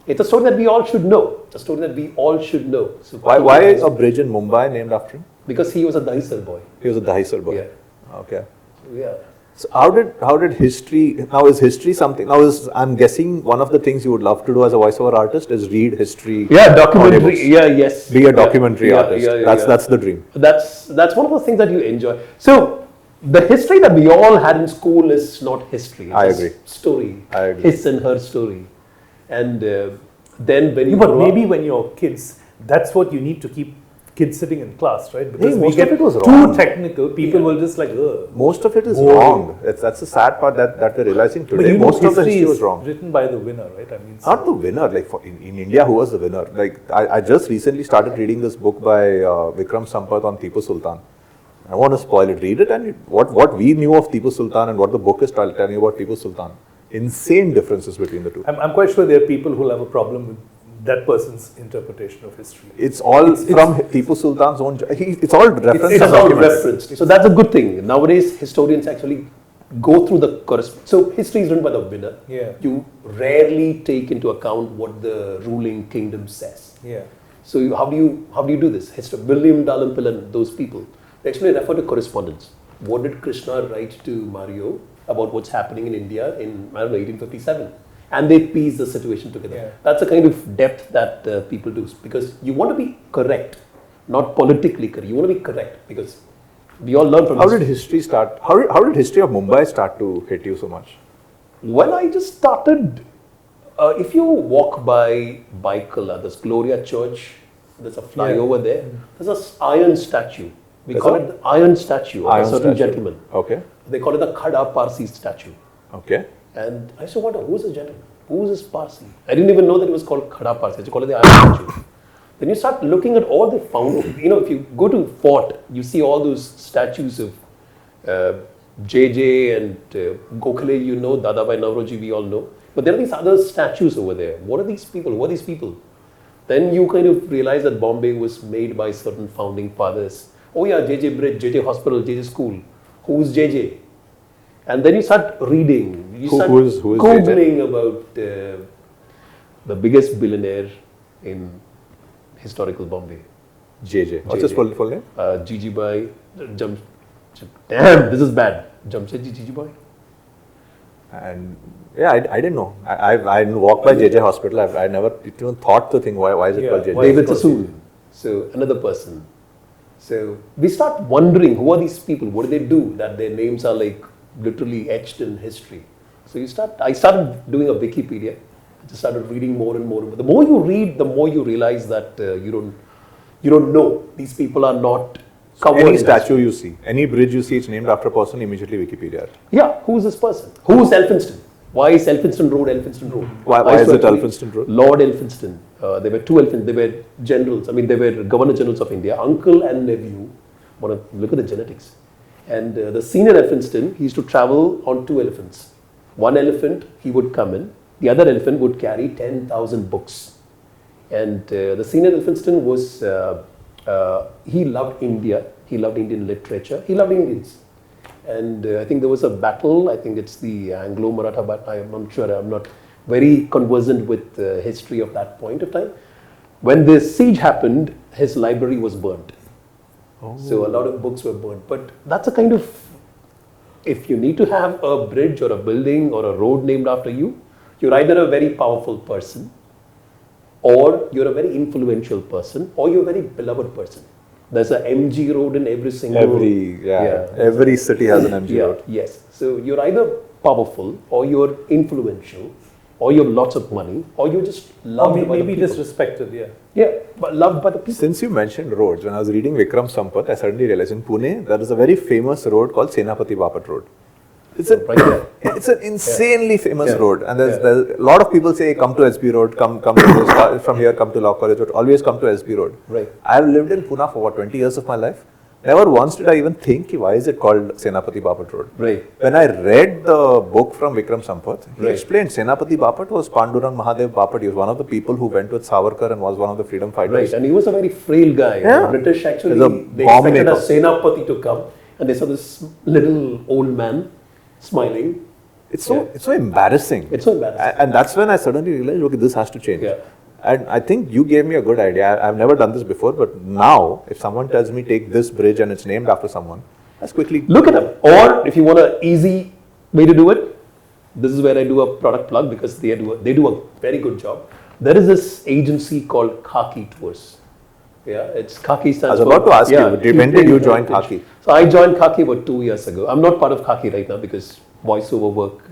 It's a story that we all should know. It's a story that we all should know. So why is a bridge in Mumbai named after him? Because he was a Dahisar boy. He was a Dahisar boy. Yeah. Okay. Yeah. So how did history, now is history something, I'm guessing one of the things you would love to do as a voiceover artist is read history. Yeah, documentary, yes. Be a documentary artist. That's the dream. That's one of the things that you enjoy. So, the history that we all had in school is not history. It's I agree. Story. I agree. His and her story. And then when you but maybe when you're kids, that's what you need to keep kids sitting in class, right? Because we most get of it was too wrong. technical, people will just like, ugh. Most of it is wrong. That's the sad part that we're realizing today. But Most of the history was wrong. Written by the winner, right? I mean, Not the winner. Like in India, who was the winner? Like I just recently started reading this book by Vikram Sampath on Tipu Sultan. I want to spoil it. Read it, and what we knew of Tipu Sultan and what the book is telling you about Tipu Sultan. Insane differences between the two. I'm quite sure there are people who will have a problem with that person's interpretation of history. It's all from Tipu Sultan's own. It's all reference. it's all referenced. So that's a good thing. Nowadays, historians actually go through the correspondence. So history is written by the winner. Yeah. You rarely take into account what the ruling kingdom says. Yeah. So how do you do this? William Dalrymple, those people, they actually refer to correspondence. What did Krishna write to Mario about what's happening in India in 1857? And they piece the situation together. Yeah. That's the kind of depth that people do, because you want to be correct, not politically correct. You want to be correct because we all learn from. How did history start? How did history of Mumbai start to hit you so much? Well, I just started. If you walk by Baikala, there's Gloria Church. There's a flyover there. There's an iron statue. We call it the iron statue of a certain gentleman. Okay. They call it the Khada Parsi statue. Okay. And I used to wonder, who's this gentleman? Who's this Parsi? I didn't even know that it was called Khada Parsi. They call it the iron statue. Then you start looking at all the found. If you go to Fort, you see all those statues of JJ and Gokhale, Dadabhai Navroji, we all know. But there are these other statues over there. What are these people? Who are these people? Then you kind of realize that Bombay was made by certain founding fathers. Oh yeah, JJ Bridge, JJ Hospital, JJ School. Who's JJ? And then you start reading. You start who is Googling about the biggest billionaire in historical Bombay. JJ. What's his full name? Gigi Bhai. Damn, this is bad. Jamshedji Gigi Bhai. And yeah, I didn't know. I walked by JJ Hospital. I never even thought to think why is it called JJ? David Sassoon. So another person. So we start wondering who are these people? What do they do that their names are like literally etched in history? So I started doing a Wikipedia. I just started reading more and more. The more you read, the more you realize that you don't know. These people are not covered. Any statue you see, any bridge you see, it's named after a person, immediately Wikipedia. Yeah, who is this person? Who is Elphinstone? Why is Elphinstone Road Elphinstone Road? Why is it Elphinstone Road? Lord Elphinstone. There were two Elphinstone. They were generals. I mean, they were governor generals of India, uncle and nephew. Look at the genetics. And the senior Elphinstone, he used to travel on 2 elephants. One elephant, he would come in. The other elephant would carry 10,000 books. And the senior Elphinstone was, he loved India. He loved Indian literature. He loved Indians. And I think there was a battle. I think it's the Anglo-Maratha battle. I'm not sure. I'm not very conversant with the history of that point of time. When the siege happened, his library was burnt. So a lot of books were burnt. But that's a kind of, if you need to have a bridge or a building or a road named after you, you're either a very powerful person, or you're a very influential person, or you're a very beloved person. There's a MG road in every single... Every city has an MG road. Yes. So you're either powerful, or you're influential, or you have lots of money, or you're just loved by the people. Maybe disrespected, Yeah, but loved by the people. Since you mentioned roads, when I was reading Vikram Sampath, I suddenly realized in Pune, there is a very famous road called Senapati Bapat Road. It's an insanely famous road, and there's a lot of people say, come to SB Road, come to this, from here, come to Law College Road, always come to SB Road. Right. I've lived in Pune for 20 years of my life. Never once did I even think, why is it called Senapati Bapat Road? Right. When I read the book from Vikram Sampath, he explained Senapati Bapat was Pandurang Mahadev Bapat. He was one of the people who went with Savarkar and was one of the freedom fighters. Right, and he was a very frail guy. Yeah. The British actually, they bomb expected a maker. Senapati to come, and they saw this little old man smiling. It's so embarrassing. It's so embarrassing. And that's when I suddenly realized, okay, this has to change. Yeah. And I think you gave me a good idea. I've never done this before, but now if someone tells me take this bridge and it's named after someone, let's quickly look it up. Or if you want an easy way to do it, this is where I do a product plug, because they do a very good job. There is this agency called Khaki Tours. Yeah, it's Khaki stands for... I was about to ask you, when did you join Khaki? So I joined Khaki about 2 years ago. I'm not part of Khaki right now because voiceover work,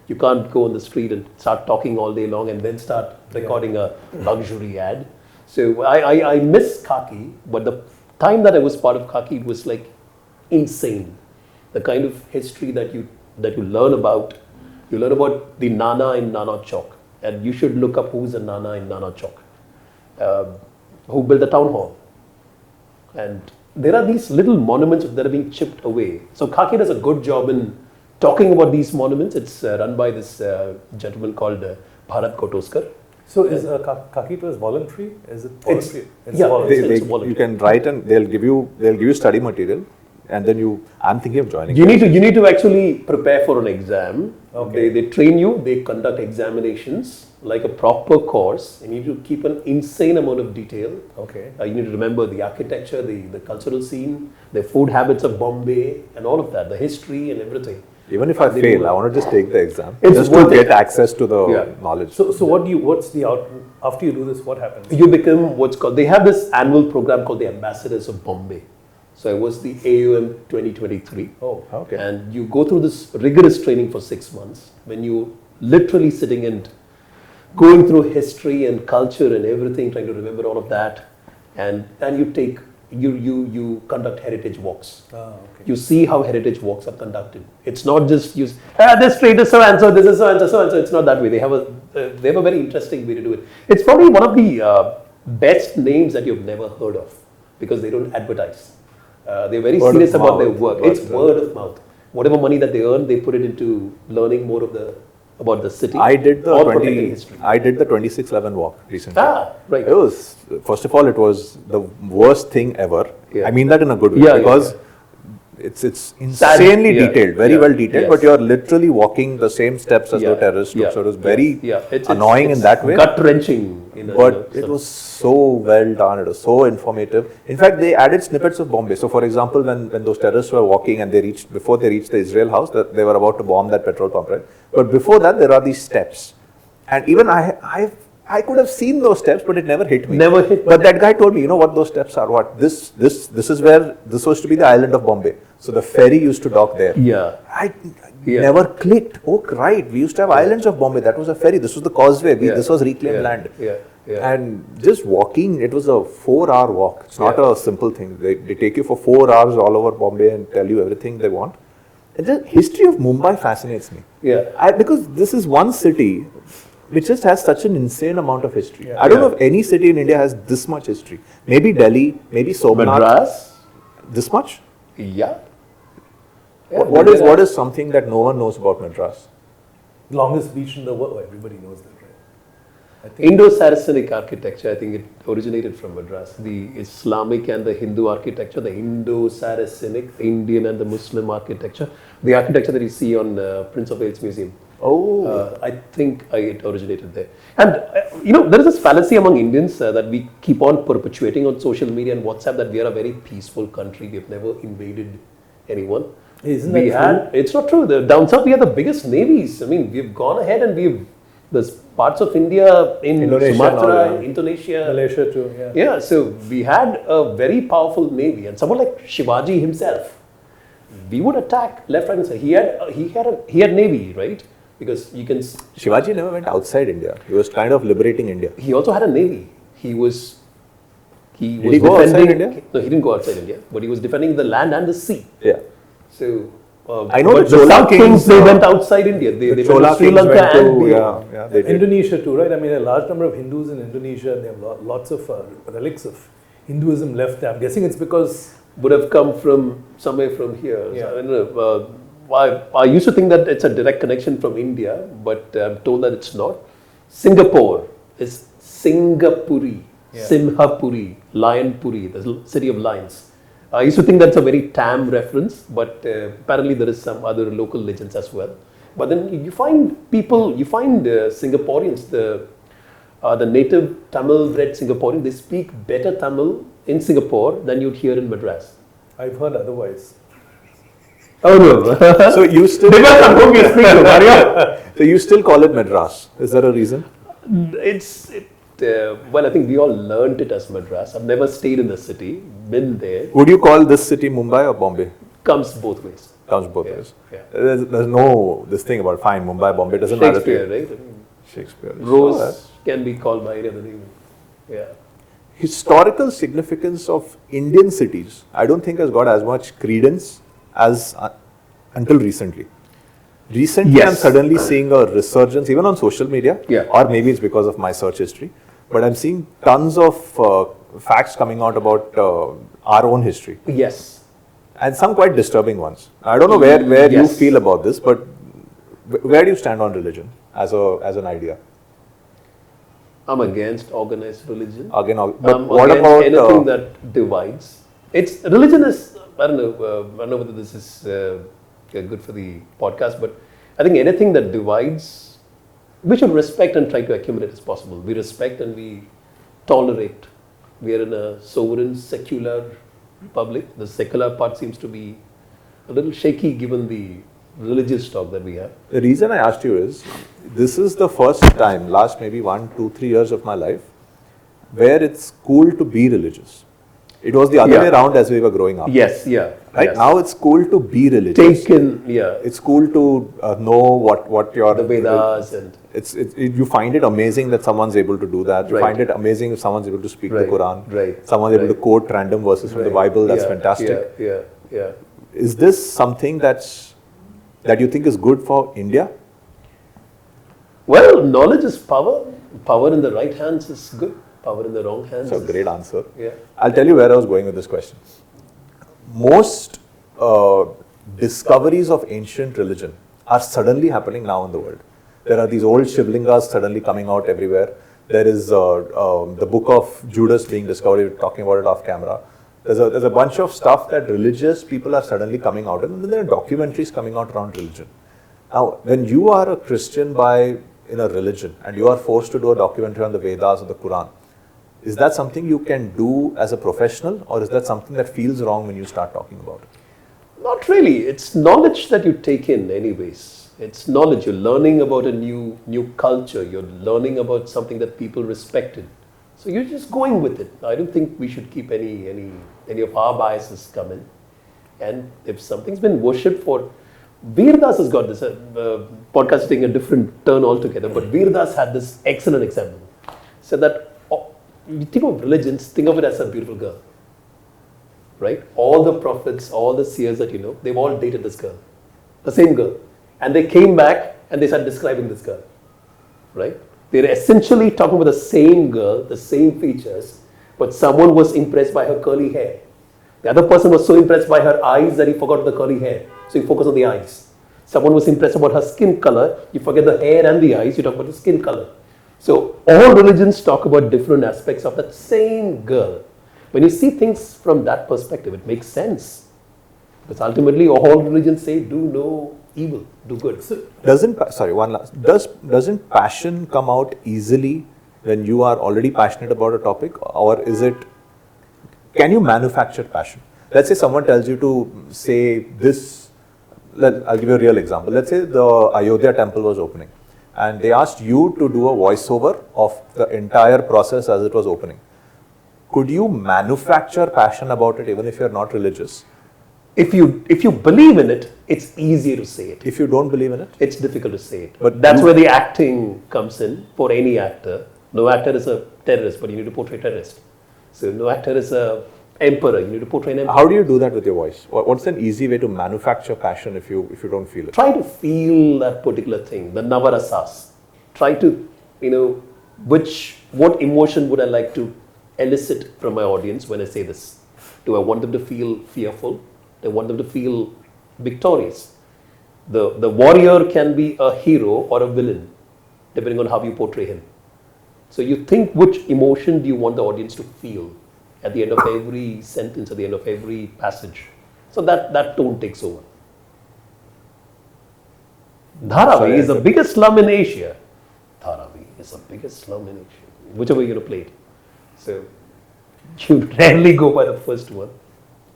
you can't go on the street and start talking all day long and then start recording a luxury ad. So I miss Khaki, but the time that I was part of Khaki, it was like insane. The kind of history that you learn about. You learn about the Nana in Nana Chowk, and you should look up who's the Nana in Nana Chowk, who built the town hall. And there are these little monuments that are being chipped away. So Khaki does a good job in talking about these monuments. It's run by this gentleman called Bharat Kotoskar. So is Khaki Tours voluntary? Is it voluntary? It's voluntary. You can write and they'll give you study material, and then I'm thinking of joining. You need to actually prepare for an exam. Okay. They train you. They conduct examinations like a proper course. You need to keep an insane amount of detail. Okay. You need to remember the architecture, the cultural scene, the food habits of Bombay, and all of that, the history and everything. Even if I fail, I want to just take the exam, It's just to get access to the knowledge. So what's the outcome after you do this? What happens? You become they have this annual program called the Ambassadors of Bombay. So I was the AUM 2023. Oh, okay. And you go through this rigorous training for 6 months when you literally sitting and going through history and culture and everything, trying to remember all of that, and you conduct heritage walks. Okay. You see how heritage walks are conducted. It's not just this street is so and so, this is so and so, so and so. It's not that way. They have a very interesting way to do it. It's probably one of the best names that you've never heard of, because they don't advertise. They're very serious about their work. It's word of mouth. Whatever money that they earn, they put it into learning more about the city. I did the history. I did the 2611 walk recently. Right. It was, first of all, it was the worst thing ever. Yeah. I mean that in a good way, Yeah, because it's insanely Yeah, detailed, very yeah, well detailed, yes. but you're literally walking the same steps as the terrorist took. So it was very annoying in that way. Gut wrenching. But it was so well done. It was so informative. In fact, they added snippets of Bombay. So, for example, when those terrorists were walking and before they reached the Israel house, that they were about to bomb that petrol pump, right? But before that, there are these steps, and even I could have seen those steps, but it never hit me. Never hit. But that guy told me, you know what those steps are? What this is where this was to be the island of Bombay. So the ferry used to dock there. Yeah. I never clicked. Oh, right. We used to have islands of Bombay. That was a ferry. This was the causeway. This was reclaimed land. Yeah. And just walking, it was a 4-hour walk. It's not a simple thing. They take you for 4 hours all over Bombay and tell you everything they want. And the history of Mumbai fascinates me. Yeah. Because this is one city which just has such an insane amount of history. I don't know if any city in India has this much history. Maybe Delhi, maybe Somnath. Madras? This much? Yeah. What is something that no one knows about Madras? Longest beach in the world. Everybody knows that, right? I think Indo-Saracenic architecture, I think it originated from Madras. The Islamic and the Hindu architecture, the Indo-Saracenic, the Indian and the Muslim architecture, the architecture that you see on Prince of Wales Museum. Oh. I think it originated there. And, there is this fallacy among Indians that we keep on perpetuating on social media and WhatsApp that we are a very peaceful country. We have never invaded anyone. Isn't that true? It's not true. Down south, we have the biggest navies. I mean, we've gone ahead and there's parts of India in Indonesia Sumatra, Indonesia. Malaysia too, yeah. Yeah, so we had a very powerful navy, and someone like Shivaji himself, we would attack left, right, and center. He had navy, right? Because you can. Shivaji never went outside India. He was kind of liberating India. He also had a navy. He was Did he go outside India? No, he didn't go outside India, but he was defending the land and the sea. Yeah. So. I know but the Chola South kings, kings, they went outside India. They went to Sri Lanka and they did. Indonesia too, right? I mean, a large number of Hindus in Indonesia, and they have lots of relics of Hinduism left there. I'm guessing it's because would have come from somewhere from here. Yeah. So, I don't know. I used to think that it's a direct connection from India, but I'm told that it's not. Singapore is Singapuri, Simhapuri, Lionpuri, the city of lions. I used to think that's a very Tam reference, but apparently there is some other local legends as well. But then you find Singaporeans, the native Tamil-bred Singaporean, they speak better Tamil in Singapore than you'd hear in Madras. I've heard otherwise. Oh no! So you still depends on whom you speak to, Mario. So you still call it Madras? Is there a reason? Well, I think we all learned it as Madras. I've never stayed in the city, been there. Would you call this city Mumbai or Bombay? Comes both ways. Comes both ways. Yeah. There's no this thing about fine Mumbai, Bombay doesn't matter. Shakespeare, right? I mean, Shakespeare. Rose can be called by any other name. Yeah. Historical significance of Indian cities, I don't think has got as much credence as until recently. Recently, I'm suddenly seeing a resurgence, even on social media, or maybe it's because of my search history, but I'm seeing tons of facts coming out about our own history. Yes. And some quite disturbing ones. I don't know where you feel about this, but where do you stand on religion as an idea? I'm against organized religion. Again, I'm what against about anything that divides? Religion is, I don't know whether this is good for the podcast, but I think anything that divides, we should respect and try to accumulate as possible. We respect and we tolerate. We are in a sovereign, secular republic. The secular part seems to be a little shaky given the religious talk that we have. The reason I asked you is, this is the first time, last maybe 1, 2, 3 years of my life, where it's cool to be religious. It was the other way around as we were growing up. Yes, yeah. Right yes. now it's cool to be religious. It's cool to know what your the Vedas and you find it amazing that someone's able to do that. You find it amazing if someone's able to speak the Quran. Right. Someone's able to quote random verses from the Bible. That's fantastic. Yeah. Is this something that you think is good for India? Well, knowledge is power. Power in the right hands is good. Power in the wrong hands. That's a great answer. Yeah. I'll tell you where I was going with this question. Most discoveries of ancient religion are suddenly happening now in the world. There are these old Shivlingas suddenly coming out everywhere. There is the book of Judas being discovered. We were talking about it off camera. There's a bunch of stuff that religious people are suddenly coming out, and then there are documentaries coming out around religion. Now, when you are a Christian in a religion and you are forced to do a documentary on the Vedas or the Quran, is that something you can do as a professional, or is that something that feels wrong when you start talking about it? Not really. It's knowledge that you take in anyways. It's knowledge. You're learning about a new culture. You're learning about something that people respected. So you're just going with it. I don't think we should keep any of our biases come in. And if something's been worshipped for, Veerdas has got this, podcast is taking a different turn altogether, but Veerdas had this excellent example. Said that, you think of religions, think of it as a beautiful girl. Right? All the prophets, all the seers that you know, they've all dated this girl. The same girl. And they came back and they started describing this girl. Right? They're essentially talking about the same girl, the same features, but someone was impressed by her curly hair. The other person was so impressed by her eyes that he forgot the curly hair. So he focused on the eyes. Someone was impressed about her skin color. You forget the hair and the eyes, you talk about the skin color. So all religions talk about different aspects of that same girl. When you see things from that perspective, it makes sense. Because ultimately all religions say do no evil, do good. So, doesn't passion come out easily when you are already passionate about a topic, or can you manufacture passion? Let's say someone tells you to say this, I'll give you a real example. Let's say the Ayodhya temple was opening and they asked you to do a voiceover of the entire process as it was opening. Could you manufacture passion about it even if you're not religious? If you believe in it, it's easier to say it. If you don't believe in it? It's difficult to say it. But that's where the acting comes in for any actor. No actor is a terrorist, but you need to portray a terrorist. So no actor is a emperor, you need to portray an emperor. How do you do that with your voice? What's an easy way to manufacture passion if you don't feel it? Try to feel that particular thing, the navarasas. Try to, what emotion would I like to elicit from my audience when I say this? Do I want them to feel fearful? Do I want them to feel victorious? The warrior can be a hero or a villain, depending on how you portray him. So you think which emotion do you want the audience to feel at the end of every sentence, at the end of every passage. So that tone takes over. Dharavi is the biggest slum in Asia. Dharavi is the biggest slum in Asia, whichever you're going to play it. So you rarely go by the first one.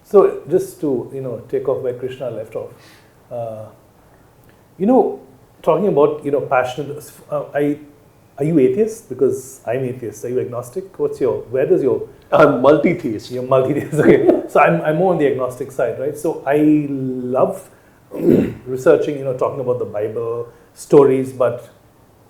So just to take off where Krishna left off, talking about passionate. Are you atheist? Because I'm atheist. Are you agnostic? I'm multi-theist. You're multi-theist. Okay. So I'm more on the agnostic side, right? So I love researching, talking about the Bible, stories, but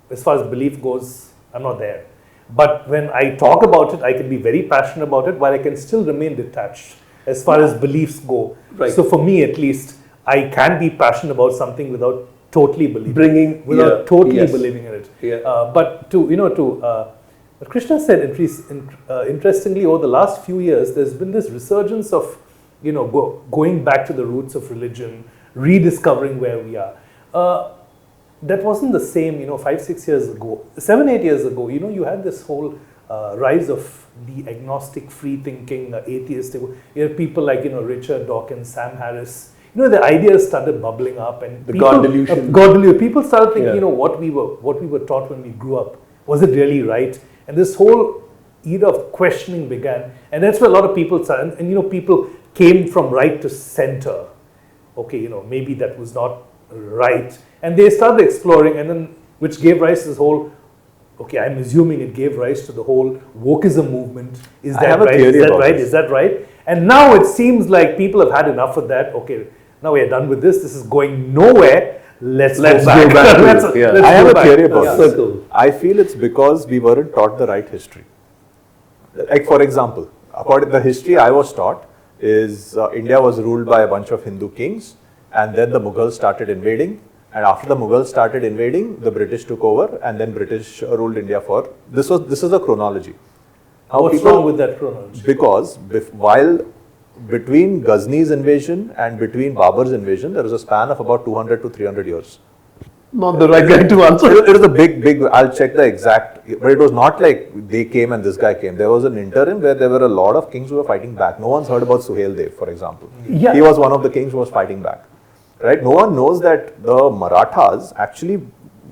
as far as belief goes, I'm not there. But when I talk about it, I can be very passionate about it, while I can still remain detached as far as beliefs go. Right. So for me, at least, I can be passionate about something without totally believing, believing in it. Yeah. But what Krishna said, interestingly, over the last few years, there's been this resurgence of, going back to the roots of religion, rediscovering where we are. That wasn't the same, 5-6 years ago. 7-8 years ago, you had this whole rise of the agnostic, free-thinking, atheist. You had people like, Richard Dawkins, Sam Harris. The ideas started bubbling up, and God delusion. People started thinking, what we were taught when we grew up, was it really right? And this whole era of questioning began, and that's where a lot of people started. And people came from right to center. Okay, maybe that was not right, and they started exploring, and then which gave rise to this whole. Okay, I'm assuming it gave rise to the whole wokeism movement. Is that right? Is that right? Is that right? And now it seems like people have had enough of that. Okay, now we are done with this. This is going nowhere. Let's go back. I have a theory about this. I feel it's because we weren't taught the right history. Like, for example, according to the history I was taught is India was ruled by a bunch of Hindu kings, and then the Mughals started invading. And after the Mughals started invading, the British took over, and then British ruled India for. This is the chronology. What's wrong with that chronology? Because while between Ghazni's invasion and between Babur's invasion, there was a span of about 200 to 300 years. not the right guy to answer. It was a big, I'll check the exact, but it was not like they came and this guy came. There was an interim where there were a lot of kings who were fighting back. No one's heard about Suhail Dev, for example. Yeah. He was one of the kings who was fighting back. Right? No one knows that the Marathas actually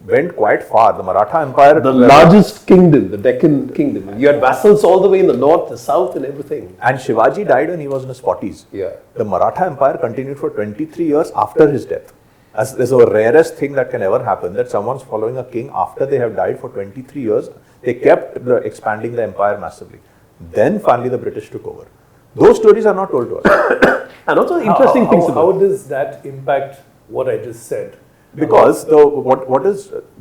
went quite far. The Maratha Empire, The largest kingdom, the Deccan kingdom. You had vassals all the way in the north, the south, and everything. and Shivaji died when he was in his 40s. Yeah. The Maratha Empire continued for 23 years after his death. As this is the rarest thing that can ever happen, that someone's following a king after they have died for 23 years. They kept expanding the empire massively. Then finally the British took over. Those stories are not told to us. And also interesting things How about does that impact what I just said? Because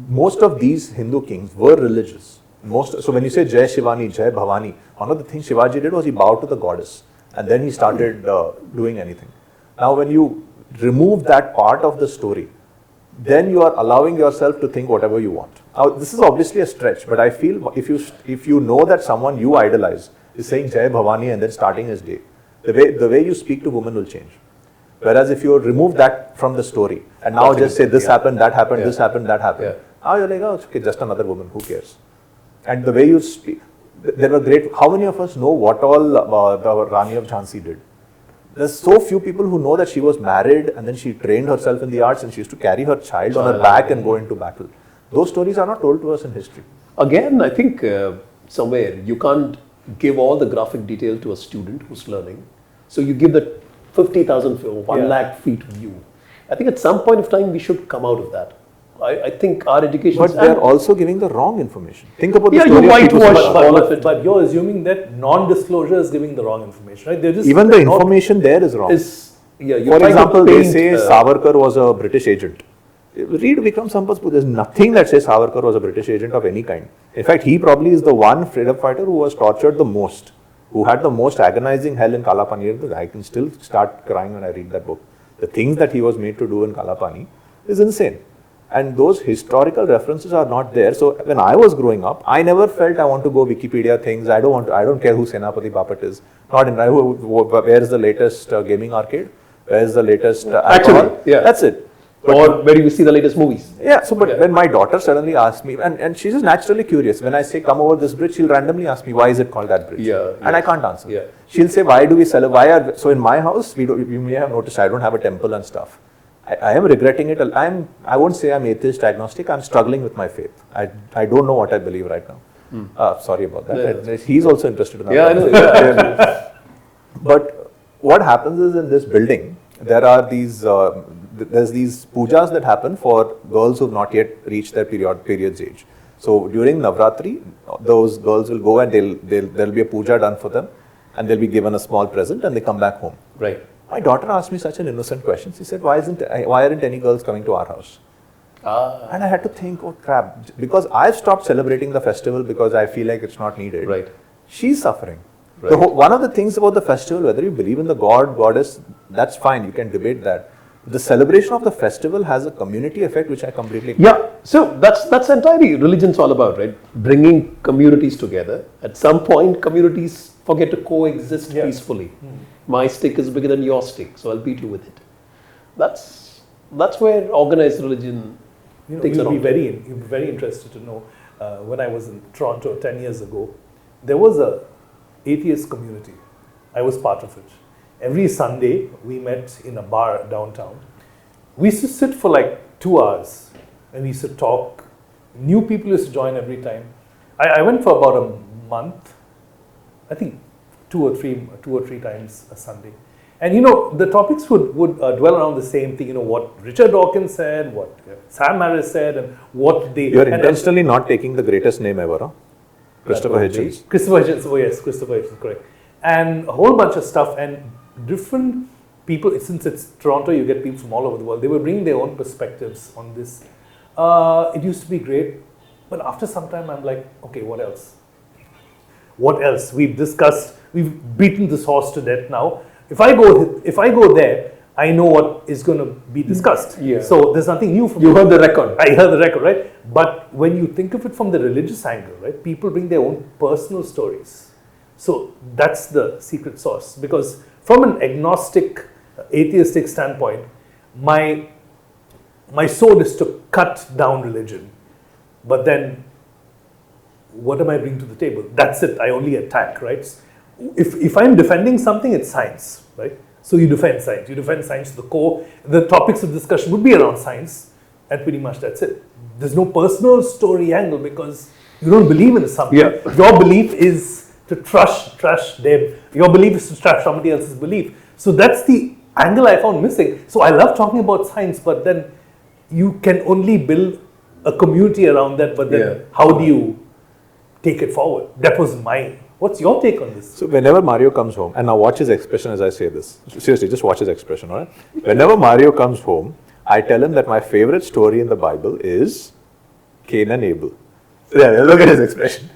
most of these Hindu kings were religious. So when you say Jai Shivani, Jai Bhavani, one of the things Shivaji did was he bowed to the goddess and then he started doing anything. Now when you remove that part of the story, then you are allowing yourself to think whatever you want. Now this is obviously a stretch, but I feel if you know that someone you idolize is saying Jai Bhavani and then starting his day, the way you speak to women will change. Whereas if you remove that from the story and now just say this happened, that happened, this happened, that happened, now you're like, oh, it's okay, just another woman, who cares? And the way you speak, there were great, how many of us know what all the Rani of Jhansi did? There's so few people who know that she was married and then she trained herself in the arts and she used to carry her child on her back and go into battle. Those stories are not told to us in history. Again, I think somewhere you can't give all the graphic detail to a student who's learning. So you give the 50,000 or 1 lakh feet view. I think at some point of time we should come out of that. I think our education. But they're also giving the wrong information. Think about the Yeah, story you of Tipu whitewash Sultan. all of it. But you're assuming that non-disclosure is giving the wrong information, right? They're just Even the not- information there is wrong. You're For trying to example, they paint, say Savarkar was a British agent. Read Vikram Sampath's book. There's nothing that says Savarkar was a British agent of any kind. In fact, he probably is the one freedom fighter who was tortured the most, who had the most agonizing hell in Kalapani. I can still start crying when I read that book. The things that he was made to do in Kalapani is insane. And those historical references are not there. So when I was growing up, I never felt I want to go Wikipedia things. I don't care who Senapati Bapat is. Not in where is the latest gaming arcade? Where is the latest alcohol? yeah. That's it. or where do you see the latest movies? Yeah, so but when my daughter suddenly asked me, and she's just naturally curious, when I say come over this bridge, she'll randomly ask me, why is it called that bridge? And I can't answer. Yeah. She'll say, why do we celebrate? So in my house, you may have noticed I don't have a temple and stuff. I am regretting it. I won't say I'm atheist, agnostic. I'm struggling with my faith. I don't know what I believe right now. Sorry about that. Yeah. He's also interested in that. Yeah, I know. But what happens is in this building, there are these there's these pujas that happen for girls who've not yet reached their periods age. So during Navratri, those girls will go and there'll be a puja done for them, and they'll be given a small present, and they come back home. Right. My daughter asked me such an innocent question. She said, why aren't any girls coming to our house? And I had to think, oh crap, because I've stopped celebrating the festival because I feel like it's not needed. Right. She's suffering. Right. One of the things about the festival, whether you believe in the god, goddess, that's fine, you can debate that. The celebration of the festival has a community effect which I completely agree. Yeah, so that's entirely religion's all about, right? Bringing communities together. At some point, communities forget to coexist peacefully. My stick is bigger than your stick, so I'll beat you with it. That's where organized religion takes you'll on. be very interested to know. When I was in Toronto 10 years ago, there was a atheist community. I was part of it. Every Sunday, we met in a bar downtown. We used to sit for like 2 hours and we used to talk. New people used to join every time. I went for about a month, I think 2 or 3 times a Sunday. And the topics would dwell around the same thing, what Richard Dawkins said, what Sam Harris said, and what they... You're intentionally not taking the greatest name ever, huh? Christopher Hitchens. Christopher Hitchens, oh yes, Christopher Hitchens, correct. And a whole bunch of stuff, and different people, since it's Toronto, you get people from all over the world, they were bringing their own perspectives on this. It used to be great, but after some time I'm like, okay, what else? What else? We've beaten this horse to death now. If I go there, I know what is going to be discussed. Yeah. So there's nothing new for me. You heard the record. I heard the record, right? But when you think of it from the religious angle, right, people bring their own personal stories. So that's the secret sauce. Because from an agnostic, atheistic standpoint, my sword is to cut down religion, but then what am I bringing to the table? That's it. I only attack, right? If I'm defending something, it's science, right? So you defend science. You defend science to the core. The topics of discussion would be around science, and pretty much that's it. There's no personal story angle because you don't believe in something. Yeah. Your belief is to trash them. Your belief is to trash somebody else's belief. So that's the angle I found missing. So I love talking about science, but then you can only build a community around that. But then how do you take it forward? That was my. What's your take on this? So whenever Mario comes home, and now watch his expression as I say this. Seriously, just watch his expression, all right? Whenever Mario comes home, I tell him that my favorite story in the Bible is Cain and Abel. Yeah, look at his expression.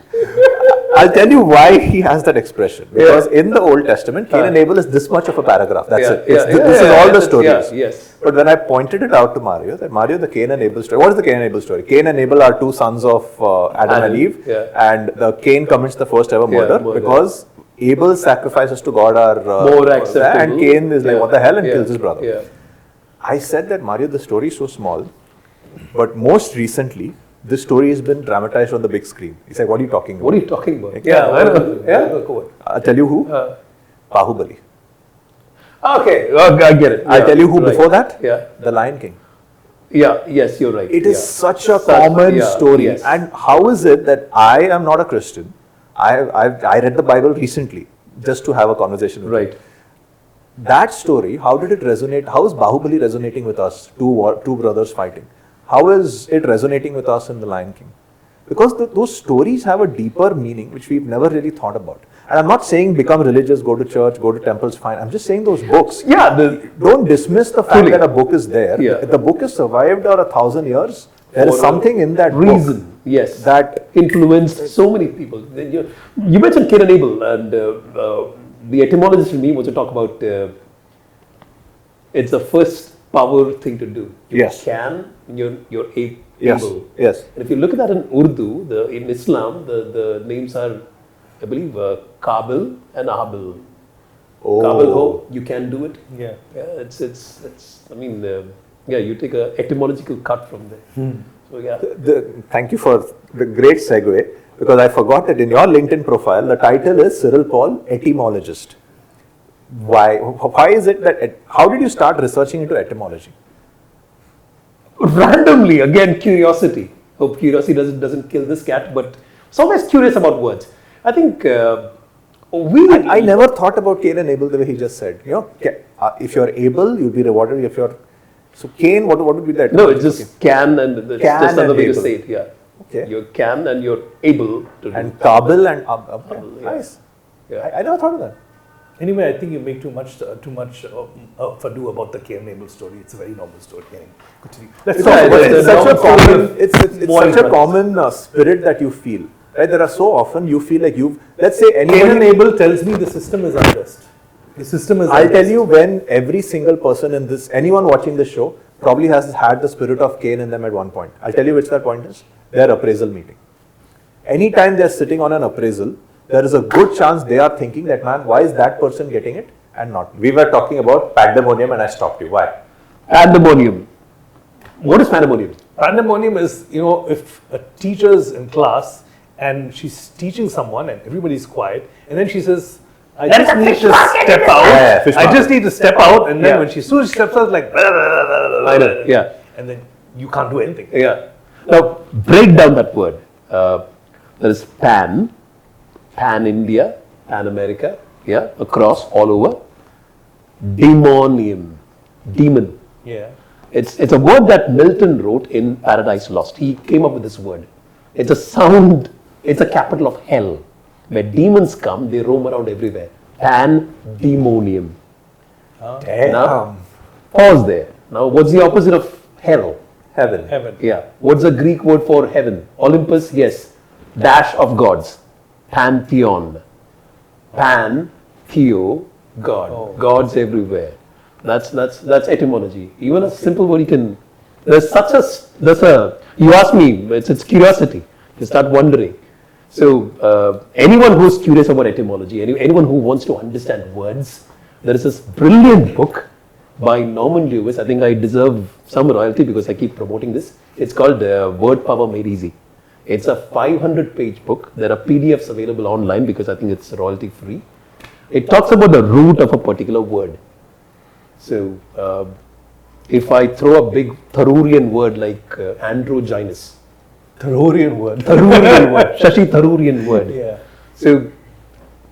I'll tell you why he has that expression. Because in the Old Testament, Cain and Abel is this much of a paragraph. That's it. This is all the stories. Yes. But when I pointed it out to Mario, that Mario, the Cain and Abel story, what is the Cain and Abel story? Cain and Abel are two sons of Adam and Eve. And the Cain commits the first ever murder because Abel's sacrifices to God are more acceptable. And Cain is like, what the hell, and kills his brother. Yeah. I said that, Mario, the story is so small, but most recently, this story has been dramatized on the big screen. He said, what are you talking about? What are you talking about? I'll tell you who. Bahubali. Okay, I get it. I'll tell you who before that. Yeah. The Lion King. Yeah, yes, you're right. It is such a common story. Yes. And how is it that I am not a Christian? I read the Bible recently just to have a conversation with you. That story, how did it resonate? How is Bahubali resonating with us? Two brothers fighting. How is it resonating with us in The Lion King? Because those stories have a deeper meaning which we've never really thought about. And I'm not saying become religious, go to church, go to temples, fine. I'm just saying those books. Don't dismiss the fact that a book is there. If the book has survived 1,000 years, there is something in that reason. Book yes. That influenced so many people. You mentioned Cain and Abel, and the etymologist in me wants to talk about it's the first power thing to do. Yes. Can, you're able. Yes. And if you look at that in Urdu, in Islam, the names are, I believe, Kabil and Abel. Oh. Kabil ho, you can do it. Yeah. It's. I mean, you take a etymological cut from there. So yeah. Thank you for the great segue, because I forgot that in your LinkedIn profile, the title is Cyril Paul, etymologist. Why is it that, how did you start researching into etymology? Randomly, again, curiosity. Hope curiosity doesn't kill this cat, but it's always curious about words. I think I never thought about Cain and Abel the way he just said. If you're able, you'll be rewarded. If you're so Cain, what would be that? No, it's just can and that's just another way to say it. Yeah. Okay. You can and you're able to. And Kabil and nice. Yeah. I never thought of that. Anyway, I think you make too much ado about the Cain and Abel story. It's a very normal story. Continue. It's such a common spirit that you feel. Right? There are so often you feel like let's say Cain and Abel tells me the system is unjust. The system is I'll tell you when every single person in this, anyone watching this show probably has had the spirit of Cain in them at one point. I'll tell you which that point is. Their appraisal meeting. Anytime they're sitting on an appraisal, there is a good chance they are thinking that, man, why is that person getting it and not? We were talking about Pandemonium and I stopped you. Why? Pandemonium. What is Pandemonium? Pandemonium is, if a teacher's in class and she's teaching someone and everybody's quiet, and then she says, I just need to step out. I just need to step out, and then when she steps out, it's like, I know. Yeah. And then you can't do anything. Yeah. Now, break down that word. There is Pan India, Pan America, across, all over. Demonium, demon. Yeah. It's a word that Milton wrote in Paradise Lost. He came up with this word. It's a sound, it's a capital of hell. Where demons come, they roam around everywhere. Pandemonium. Now, pause there. Now, what's the opposite of hell? Heaven. Yeah. What's the Greek word for heaven? Olympus, yes. Dash of gods. Pantheon. Pan, theo, God. Gods everywhere. That's etymology. Even a simple word you can. You ask me, it's curiosity. You start wondering. So anyone who's curious about etymology, anyone who wants to understand words, there is this brilliant book by Norman Lewis. I think I deserve some royalty because I keep promoting this. It's called Word Power Made Easy. It's a 500-page book. There are PDFs available online because I think it's royalty free. It talks about the root of a particular word. So if I throw a big Tharurian word like androgynous, Tharurian word. Shashi Tharurian word. Yeah. So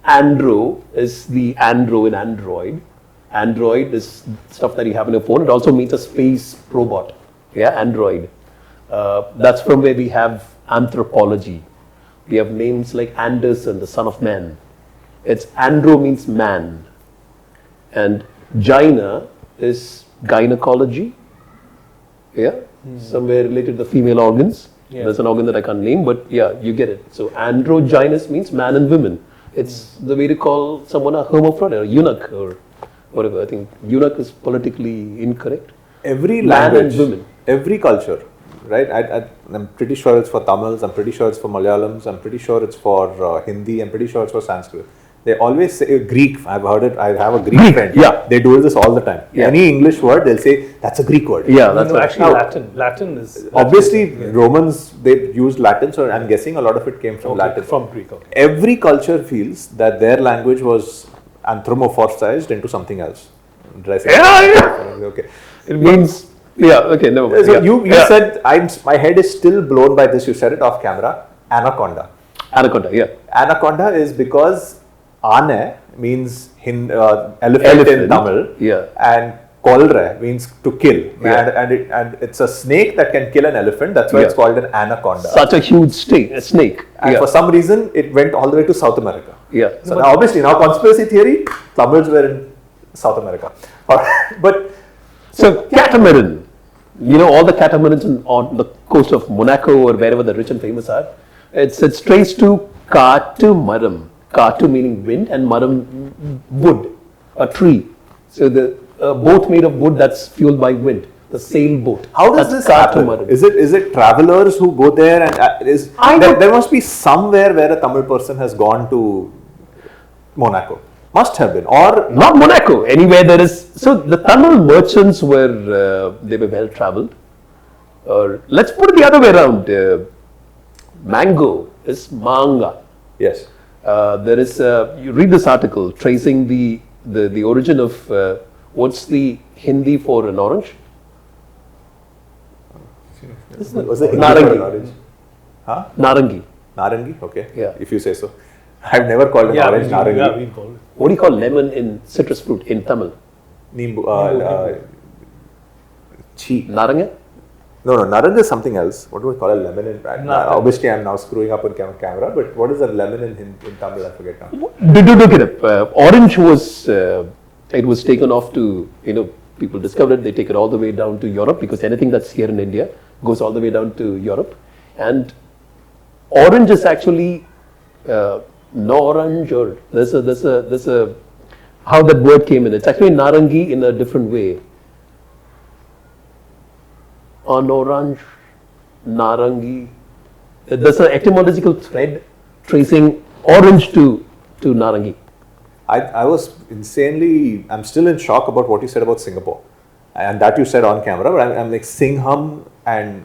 andro is the andro in Android. Android is stuff that you have in your phone. It also means a space robot. Yeah, Android. That's from where we have anthropology. We have names like Anderson, the son of man. It's andro means man. And gyna is gynecology. Yeah, somewhere related to the female organs. Yeah. There's an organ that I can't name, but yeah, you get it. So androgynous means man and women. It's the way to call someone a hermaphrodite or eunuch or whatever. I think eunuch is politically incorrect. Every Man language, and women. every culture, right? I'm pretty sure it's for Tamils, I'm pretty sure it's for Malayalams, I'm pretty sure it's for Hindi, I'm pretty sure it's for Sanskrit. They always say Greek. I've heard it. I have a Greek friend. Yeah. They do this all the time. Yeah. Any English word, they'll say that's a Greek word. Yeah, that's right. Actually, Latin. Latin is Obviously, Romans, they used Latin, so I'm guessing a lot of it came from Latin. From Greek. Okay. Every culture feels that their language was anthropomorphized into something else. Did I say that? Okay. It means, yeah, okay, never mind. So Yeah. you said, my head is still blown by this. You said it off camera. Anaconda. Anaconda, yeah. Anaconda is because ane means elephant in Tamil. Yeah. And kolre means to kill. Yeah. And it's a snake that can kill an elephant. That's why it's called an anaconda. Such a huge snake. And for some reason, it went all the way to South America. Yeah. So now, obviously, now conspiracy theory, Tamils were in South America. But So catamaran, you know all the catamarans on the coast of Monaco or wherever the rich and famous are. It's traced to katu Katu meaning wind and maram wood, a tree. So the boat made of wood that's fueled by wind, the sailboat. how does That's this happen? catamaran. Is it travelers who go there and there must be somewhere where a Tamil person has gone to Monaco. Must have been, or Not Monaco, anywhere there is. So the Tamil merchants were they were well traveled. Or let's put it the other way around. Mango is manga. yes. There is you read this article tracing the origin of what's the Hindi for an orange? Was it Narangi. orange? Huh? Narangi. Narangi? Okay. Yeah. If you say so. I've never called an orange narangi. Yeah, we call it. What do you call lemon in citrus fruit in Tamil? Nimbu. Chi. Naranga? No, naranja is something else. What do we call a lemon in? Obviously, I'm now screwing up on camera. But what is a lemon in Tamil? I forget now. Do look it up. Orange was it was taken off to people discovered it. They take it all the way down to Europe because anything that's here in India goes all the way down to Europe. And orange is actually no orange or there's a how that word came in. It's actually narangi in a different way. On orange, narangi. There's an etymological thread tracing orange to narangi. I was insanely, I'm still in shock about what you said about Singapore. And that you said on camera, but I'm like Singham, and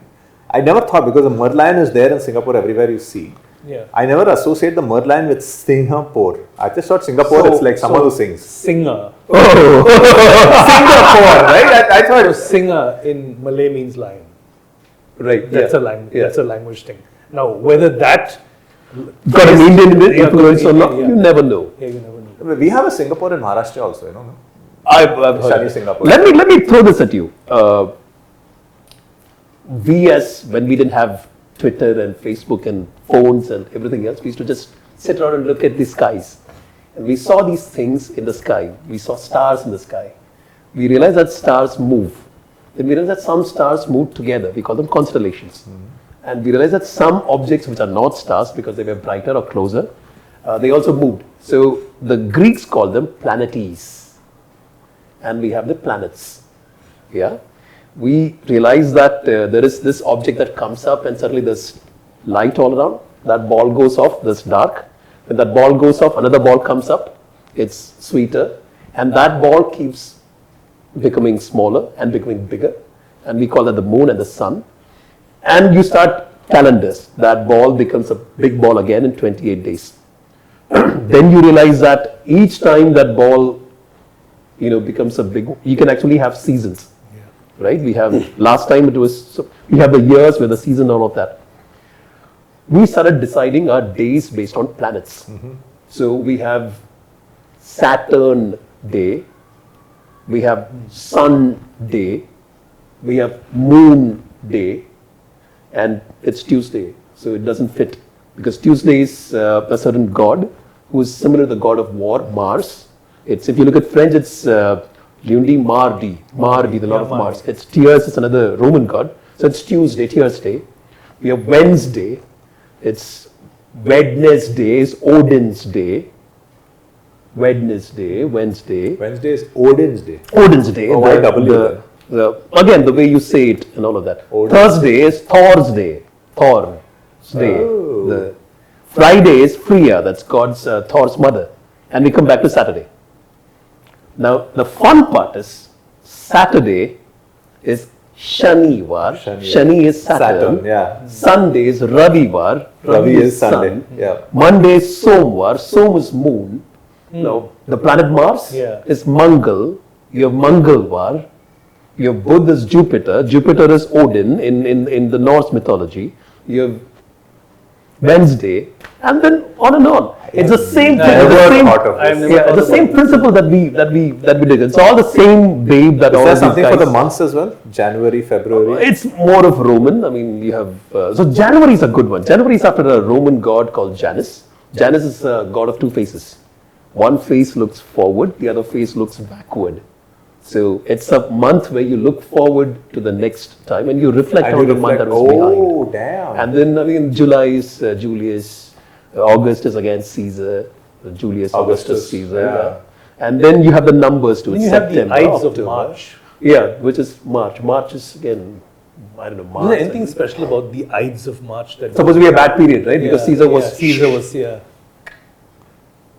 I never thought, because the merlion is there in Singapore everywhere you see. Yeah. I never associate the merlion with Singapore. I just thought Singapore it's like someone who sings. Singer. Singapore, right? I thought it was Singer in Malay means lion. Right. That's a language. That's a language thing. Now, whether that Got an Indian influence or not, yeah. you never know. Yeah, you never know. We have a Singapore in Maharashtra also, you know. No? I've heard. Shani that. Singapore. Let me throw this at you. When we didn't have Twitter and Facebook and phones and everything else, we used to just sit around and look at the skies. And we saw these things in the sky. We saw stars in the sky. We realized that stars move. Then we realized that some stars move together. We call them constellations. And we realized that some objects which are not stars because they were brighter or closer, they also moved. So the Greeks called them planetes. And we have the planets. Yeah. We realize that there is this object that comes up and suddenly there's light all around. That ball goes off, there's dark. When that ball goes off, another ball comes up. It's sweeter. And that ball keeps becoming smaller and becoming bigger, and we call that the moon and the sun. And you start calendars. That ball becomes a big ball again in 28 days. Then you realize that each time that ball, becomes a big, you can actually have seasons, right? We have, last time it was, so we have the years with the season, all of that. We started deciding our days based on planets. So we have Saturn day, we have Sun day, we have Moon day, and it's Tuesday. So it doesn't fit because Tuesday is a certain god who is similar to the god of war, Mars. It's, if you look at French, it's Lundi, Mardi, the Lord of Mars. It's Tiers, it's another Roman god. So it's Tuesday, Tiers day. We have Wednesday, it's Wednesday, is Odin's day. Wednesday. Wednesday is Odin's day. Odin's day. Oh, why W? Again, the way you say it and all of that. Odin. Thursday is Thor's day. Thor's day. Oh. The Friday is Freya, that's God's Thor's mother. And we come back to Saturday. Now, the fun part is Saturday is Shanivar. Shani is Saturn. Yeah. Sunday is Ravivar. Ravi is Sunday. Yeah. Monday is Somvar. Som is moon. Now, the planet Mars is Mangal. You have Mangalvar. You have Buddha is Jupiter. Jupiter is Odin in the Norse mythology. You have Wednesday, and then on and on. It's the same thing. It's the same principle that we did. It's all the same babe that all Is there these something guys. for the months as well? January, February? It's more of Roman. I mean, you have so January is a good one. January is after a Roman god called Janus. Janus is a god of two faces. One face looks forward, the other face looks backward. So it's a month where you look forward to the next time and you reflect on the month that was behind. Oh, damn. And then, I mean, July is Julius, August is again Caesar, Julius Augustus Caesar. Yeah. And then you have the numbers to it. You have the Ides of March. Yeah, which is March. March is again, I don't know, March. Is there anything special about the Ides of March? That supposed to be a bad period, right? Because Caesar was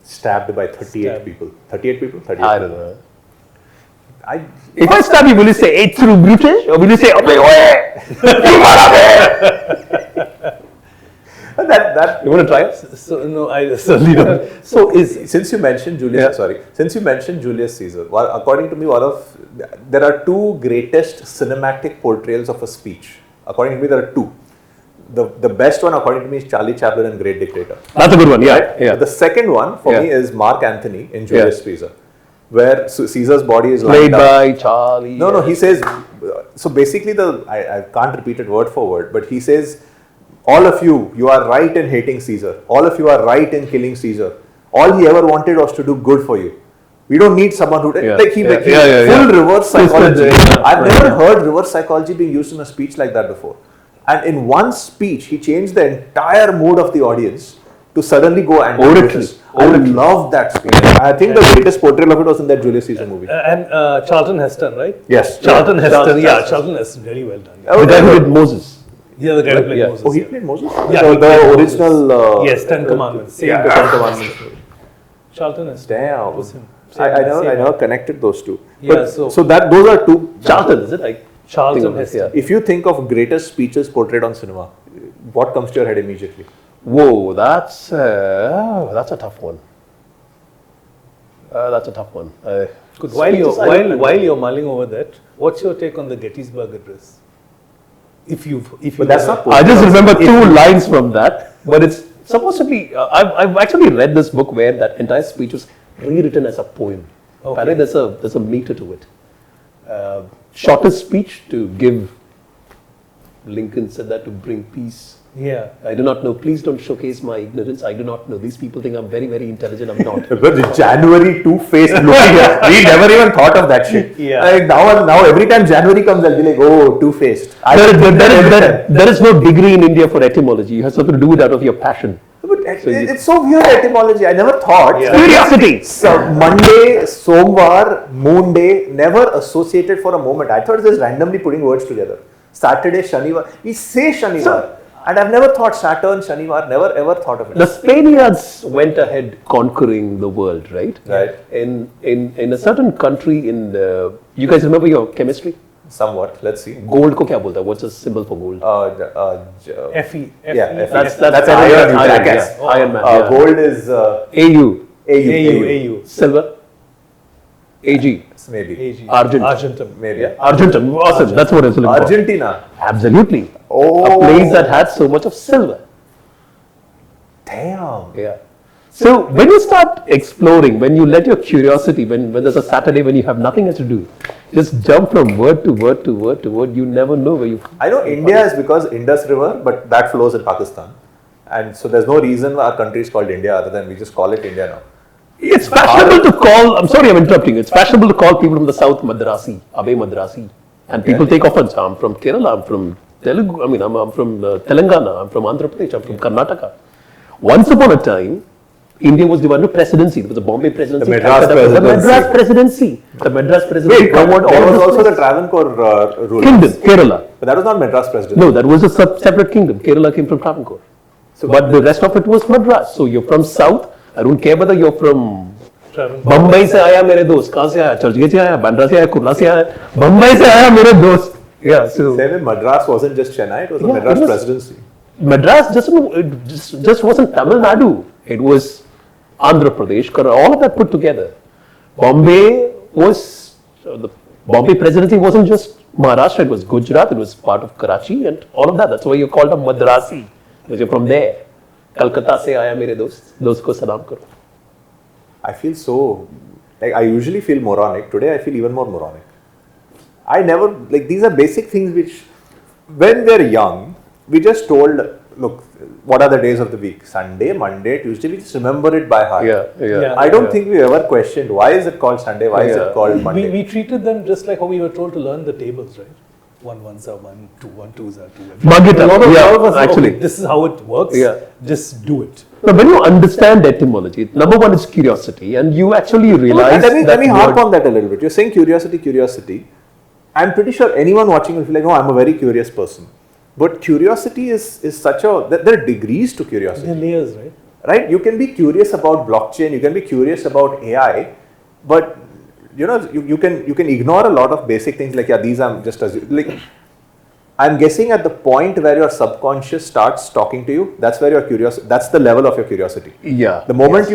stabbed by 38 people. 38 people? 38 I don't know. If I stab you, will you say "Eight through British" or will you say "Obe You want to try it? So no, I certainly don't. So since you mentioned Julius, since you mentioned Julius Caesar, according to me, there are two greatest cinematic portrayals of a speech. According to me, there are two. The best one, according to me, is Charlie Chaplin in Great Dictator. That's a good one, yeah. Right? Yeah. The second one for me is Mark Antony in Julius Caesar, where Caesar's body is played lined up. by Charlie. No, he says, so basically I can't repeat it word for word, but he says, all of you are right in hating Caesar. All of you are right in killing Caesar. All he ever wanted was to do good for you. We don't need someone who, full reverse psychology. I've never heard reverse psychology being used in a speech like that before. And in one speech, he changed the entire mood of the audience to suddenly go anti-British. I love that speech. I think the greatest portrayal of it was in that Julius Caesar movie. And Charlton Heston, right? Yes. Charlton Heston. Charlton Heston, very well done. The guy who did Moses. Yeah, the guy who played Moses. Oh, he played Moses? Yeah, so the original... yes, Ten Commandments. Ten Commandments. Charlton Heston. Damn. I never connected those two. Yeah, but, so those are two... Charlton, is it? Like Charlton Heston. If you think of greatest speeches portrayed on cinema, what comes to your head immediately? Whoa, that's a tough one. That's a tough one. Good. While you're mulling over that, what's your take on the Gettysburg Address? But that's not. I just remember two lines from that, but it's supposed to be. I've actually read this book where that entire speech was rewritten as a poem. Okay. Apparently, there's a meter to it. Shortest speech to give. Lincoln said that to bring peace. Yeah. I do not know. Please don't showcase my ignorance. I do not know. These people think I'm very, very intelligent. I'm not. The January two-faced looking. We never even thought of that shit. Yeah. Like now every time January comes, I'll be like, oh, two-faced. There is no degree in India for etymology. You have something to do with that of your passion. But it's so weird, etymology. I never thought. Yeah. Curiosity. So Monday, Somvar, Moon Day, never associated for a moment. I thought it was randomly putting words together. Saturday, Shanivar. We say Shanivar. And I've never thought Saturn, Shanivar, never ever thought of it. The Spaniards went ahead conquering the world, right? Right. In a certain country in the, you guys remember your chemistry? Somewhat. Let's see. Gold ko kya bolta? What's the symbol for gold? Fe. Yeah, That's iron, iron, jackass. yeah. Iron Man. Gold is AU. AU. Silver. AG. maybe. AG. Argentum. Maybe. Yeah. Argentum. Awesome. That's what it's looking for. Argentina. Absolutely. Oh. A place that had so much of silver. Damn. Yeah. So when you start exploring, when you let your curiosity, when there's a Saturday when you have nothing else to do, just jump from word to word to word to word. You never know where you. I know India is because Indus River, but that flows in Pakistan. And so there's no reason our country is called India other than we just call it India now. It's fashionable to call, I'm sorry I'm interrupting, it's fashionable to call people from the south Madrasi, Abe Madrasi. And people take offense. I'm from Kerala, I'm from Telugu, I'm from Telangana, I'm from Andhra Pradesh, I'm from Karnataka. Once upon a time, India was divided into presidency. There was a Bombay presidency. The Madras presidency. The Madras presidency. There was also the Travancore rule. Kingdom, Kerala. But that was not Madras presidency. No, that was a separate kingdom. Kerala came from Travancore. So, but the rest of it was Madras. So you're from south. I don't care whether you're from Bombay से आया मेरे दोस्त कहाँ से आया चर्चगेट से आया बांद्रा से आया कुर्ला से आया Bombay से आया मेरे दोस्त. Yeah, so same way Madras wasn't just Chennai, it was the Madras presidency. Madras just wasn't Tamil Nadu. It was Andhra Pradesh, all of that put together. Bombay was the Bombay presidency wasn't just Maharashtra. It was Gujarat. It was part of Karachi and all of that. That's why you're called a Madrasi. Because you're from there. Calcutta se aaya mere dost ko salam karo. I feel so, I usually feel moronic. Today I feel even more moronic. I never, these are basic things which, when we're young, we just told, look, what are the days of the week? Sunday, Monday, Tuesday, we just remember it by heart. Yeah. I don't think we ever questioned, why is it called Sunday, why is it called Monday? We treated them just like how we were told to learn the tables, right? 1 1s are 1, 2 1 2s are 2. Mug it up. All of us, Actually. okay, this is how it works. Yeah. Just do it. Now, when you understand etymology, number one is curiosity, and you actually realize. Let me harp on that a little bit. You're saying curiosity. I'm pretty sure anyone watching will feel like, no, I'm a very curious person. But curiosity is such a, there are degrees to curiosity. The layers, right? Right? You can be curious about blockchain, you can be curious about AI, but you can ignore a lot of basic things like, these I'm just I'm guessing at the point where your subconscious starts talking to you, that's where you're curious, that's the level of your curiosity. Yeah. The moment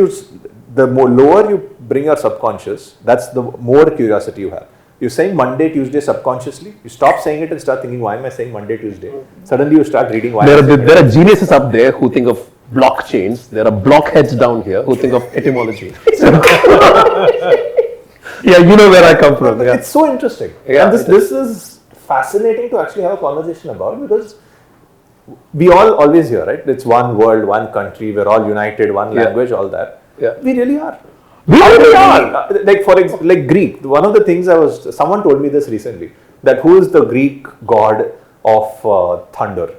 the more lower you bring your subconscious, that's the more curiosity you have. You're saying Monday, Tuesday subconsciously, you stop saying it and start thinking, why am I saying Monday, Tuesday? Suddenly you start reading why. There are geniuses up there who think of blockchains, there are blockheads down here who think of etymology. Yeah, you know where I come from. Yeah. It's so interesting. Yeah, and this is fascinating to actually have a conversation about, because we all always hear, right? It's one world, one country, we're all united, one language, all that. Yeah. We really are. We really are. Like Greek, one of the things someone told me this recently, that who is the Greek god of thunder?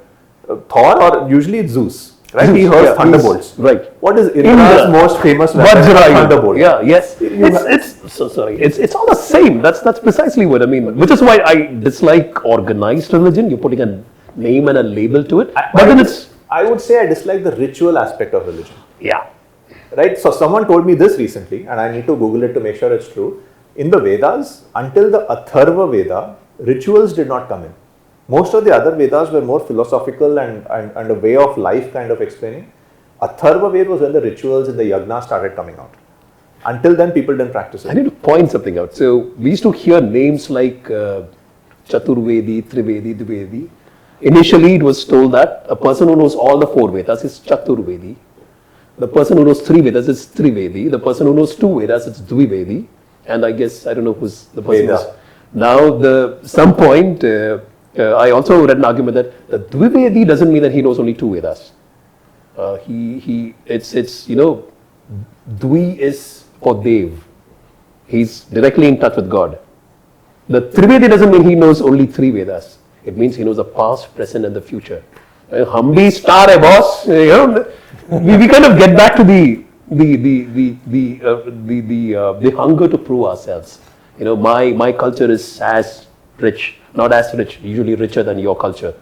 Thor, or usually it's Zeus, right? He hurls thunderbolts. Right. What is India's most famous weapon? Thunderbolt. Yeah, yes. It's all the same. That's precisely what I mean. Which is why I dislike organized religion. You're putting a name and a label to it. I would say I dislike the ritual aspect of religion. Yeah. Right? So someone told me this recently, and I need to Google it to make sure it's true. In the Vedas, until the Atharva Veda, rituals did not come in. Most of the other Vedas were more philosophical and a way of life kind of explaining. Atharva Veda was when the rituals in the yagna started coming out. Until then, people didn't practice it. I need to point something out. So we used to hear names like Chaturvedi, Trivedi, Dvivedi. Initially, it was told that a person who knows all the 4 Vedas is Chaturvedi. The person who knows 3 Vedas is Trivedi. The person who knows 2 Vedas is Dvivedi. And I guess, I don't know who's the person. Veda. Now, some point, I also read an argument that the Dvivedi doesn't mean that he knows only 2 Vedas. It's Dvi is for Dev. He's directly in touch with God. The Trivedi doesn't mean he knows only 3 Vedas. It means he knows the past, present, and the future. Hum bhi star hai, boss. We kind of get back to the hunger to prove ourselves. My culture is as rich, not as rich, usually richer than your culture.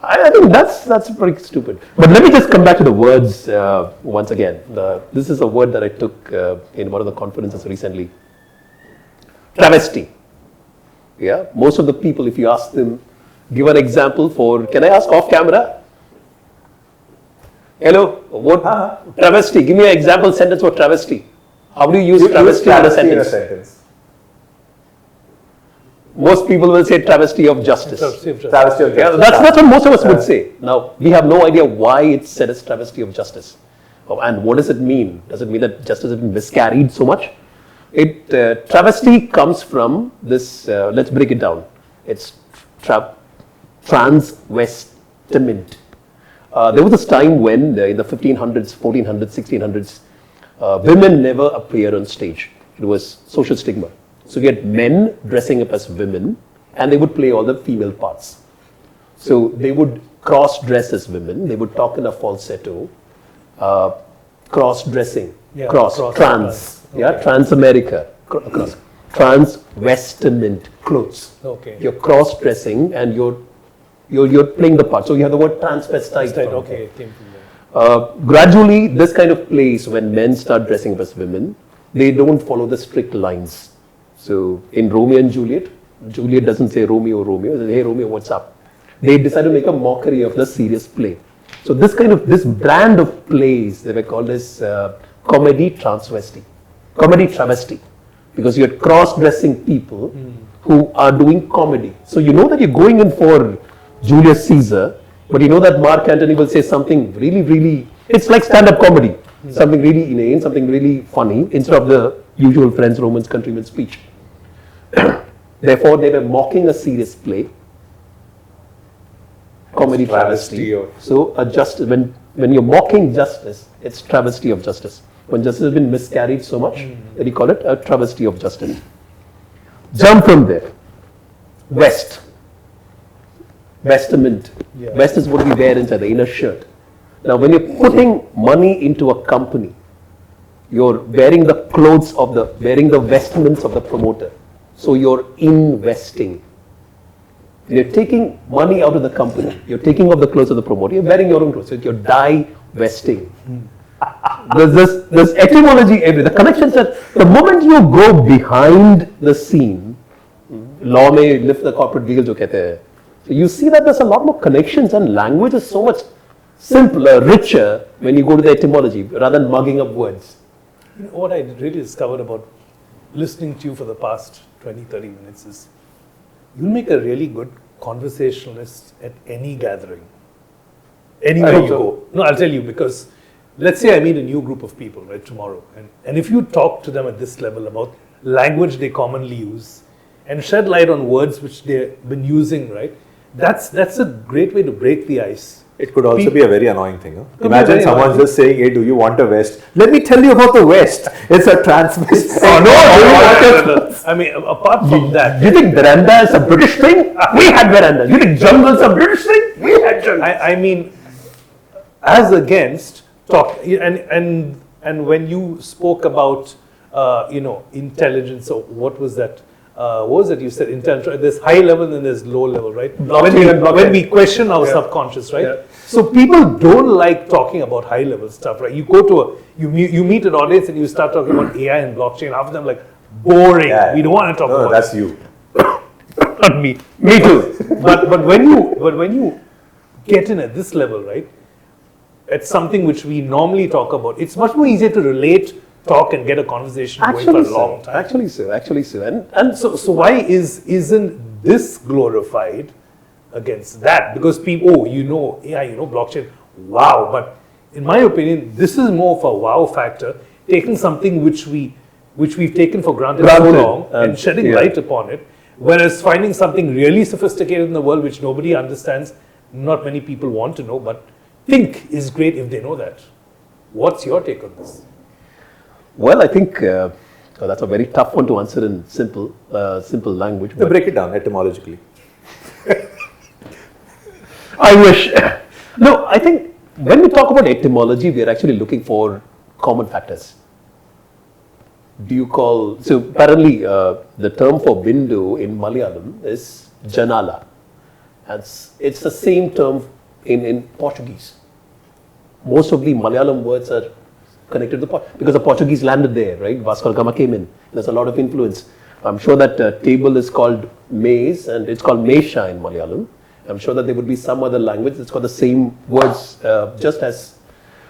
I think that's pretty stupid. But let me just come back to the words once again. This is a word that I took in one of the conferences recently. Travesty. Yeah, most of the people, if you ask them, give an example for. Can I ask off camera? Hello, what? Travesty. Give me an example sentence for travesty. How do you use travesty in a sentence? Most people will say travesty of justice. Travesty of justice. Yeah, that's what most of us would say. Now, we have no idea why it's said as travesty of justice. And what does it mean? Does it mean that justice has been miscarried so much? Travesty comes from this, let's break it down. It's transvestiment. There was this time when in the 1500s, 1400s, 1600s, women never appeared on stage. It was social stigma. So you had men dressing up as women and they would play all the female parts. So they would cross-dress as women, they would talk in a falsetto, cross-dressing, trans, trans-America, trans-vestiment, clothes. Okay. You're cross-dressing and you're playing the part. So you have the word transvestite. Okay, it came from there. Gradually, this kind of plays when men start dressing up as women, they don't follow the strict lines. So in Romeo and Juliet, Juliet doesn't say Romeo, Romeo. They say, hey Romeo, what's up? They decide to make a mockery of the serious play. So this brand of plays, they were called as comedy travesty, because you're cross-dressing people who are doing comedy. So you know that you're going in for Julius Caesar, but you know that Mark Antony will say something really, really, it's like stand-up comedy, something really inane, something really funny, instead of the usual friends, Romans, countrymen speech. Therefore, they were mocking a serious play, comedy travesty. So, when you're mocking justice, it's travesty of justice. When justice has been miscarried so much, that you call it a travesty of justice. Jump from there. Vest. Vestment. Yeah. Vest is what we wear inside the inner shirt. Now, when you're putting money into a company, you're wearing the clothes wearing the vestments of the promoter. So you're investing. You're taking money out of the company. You're taking off the clothes of the promoter. You're wearing your own clothes. So you're divesting. There's etymology everywhere. The connection says the moment you go behind the scene, law may lift the corporate veil, jo kehte hai. So you see that there's a lot more connections and language is so much simpler, richer when you go to the etymology rather than mugging up words. You know, what I really discovered about listening to you for the past 20-30 minutes is you'll make a really good conversationalist at any gathering. Anywhere you go. No, I'll tell you, because let's say I meet a new group of people, right, tomorrow, and if you talk to them at this level about language they commonly use and shed light on words which they've been using, right, that's a great way to break the ice. It could also be a very annoying thing. Huh? Imagine someone just saying, hey, do you want a vest? Let me tell you about the vest. It's a transvestite. I mean, apart from that. Do you think veranda is a British thing? We had veranda. Do you think jungle is a British thing? We had jungle. I mean, as against talk, and when you spoke about, intelligence, or what was that? What was it you said? Intelligence. There's high level and there's low level, right? When we question our subconscious, right? Yeah. So people don't like talking about high level stuff, right? You go to you meet an audience and you start talking about AI and blockchain. Half of them like boring. Yeah. We don't want to talk about. No, that's you. Not me. Me too. but when you get in at this level, right? It's something which we normally talk about. It's much more easier to relate, talk, and get a conversation going for a long time. Actually, so. And so why isn't this glorified against that? Because people, AI, blockchain, wow. But in my opinion, this is more of a wow factor, taking something which we've taken for granted so long and shedding light upon it, whereas finding something really sophisticated in the world which nobody understands, not many people want to know, but think is great if they know that. What's your take on this? Well, I think that's a very tough one to answer in simple language. So break it down etymologically. I wish. No, I think when we talk about etymology, we are actually looking for common factors. So apparently the term for window in Malayalam is janala. And it's the same term in Portuguese. Most of the Malayalam words are connected to because the Portuguese landed there, right? Vasco da Gama came in. There's a lot of influence. I'm sure that table is called maize and it's called mesha in Malayalam. I'm sure that there would be some other language that's got the same words, just as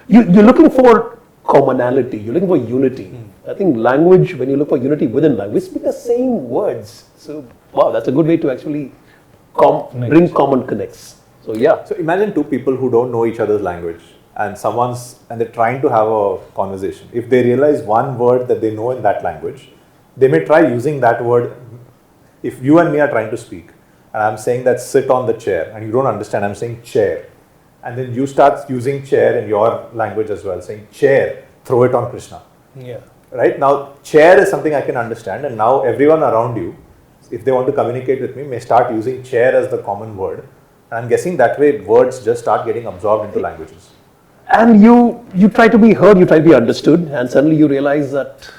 you're looking for commonality, you're looking for unity. I think language, when you look for unity within language, we speak the same words. So, wow, that's a good way to actually bring common connects. So, yeah. So imagine two people who don't know each other's language and they're trying to have a conversation. If they realize one word that they know in that language, they may try using that word. If you and me are trying to speak and I'm saying that sit on the chair and you don't understand, I'm saying chair. And then you start using chair in your language as well, saying chair, throw it on Krishna. Yeah. Right? Now, chair is something I can understand, and now everyone around you, if they want to communicate with me, may start using chair as the common word. And I'm guessing that way words just start getting absorbed into languages. And you try to be heard, you try to be understood, and suddenly you realize that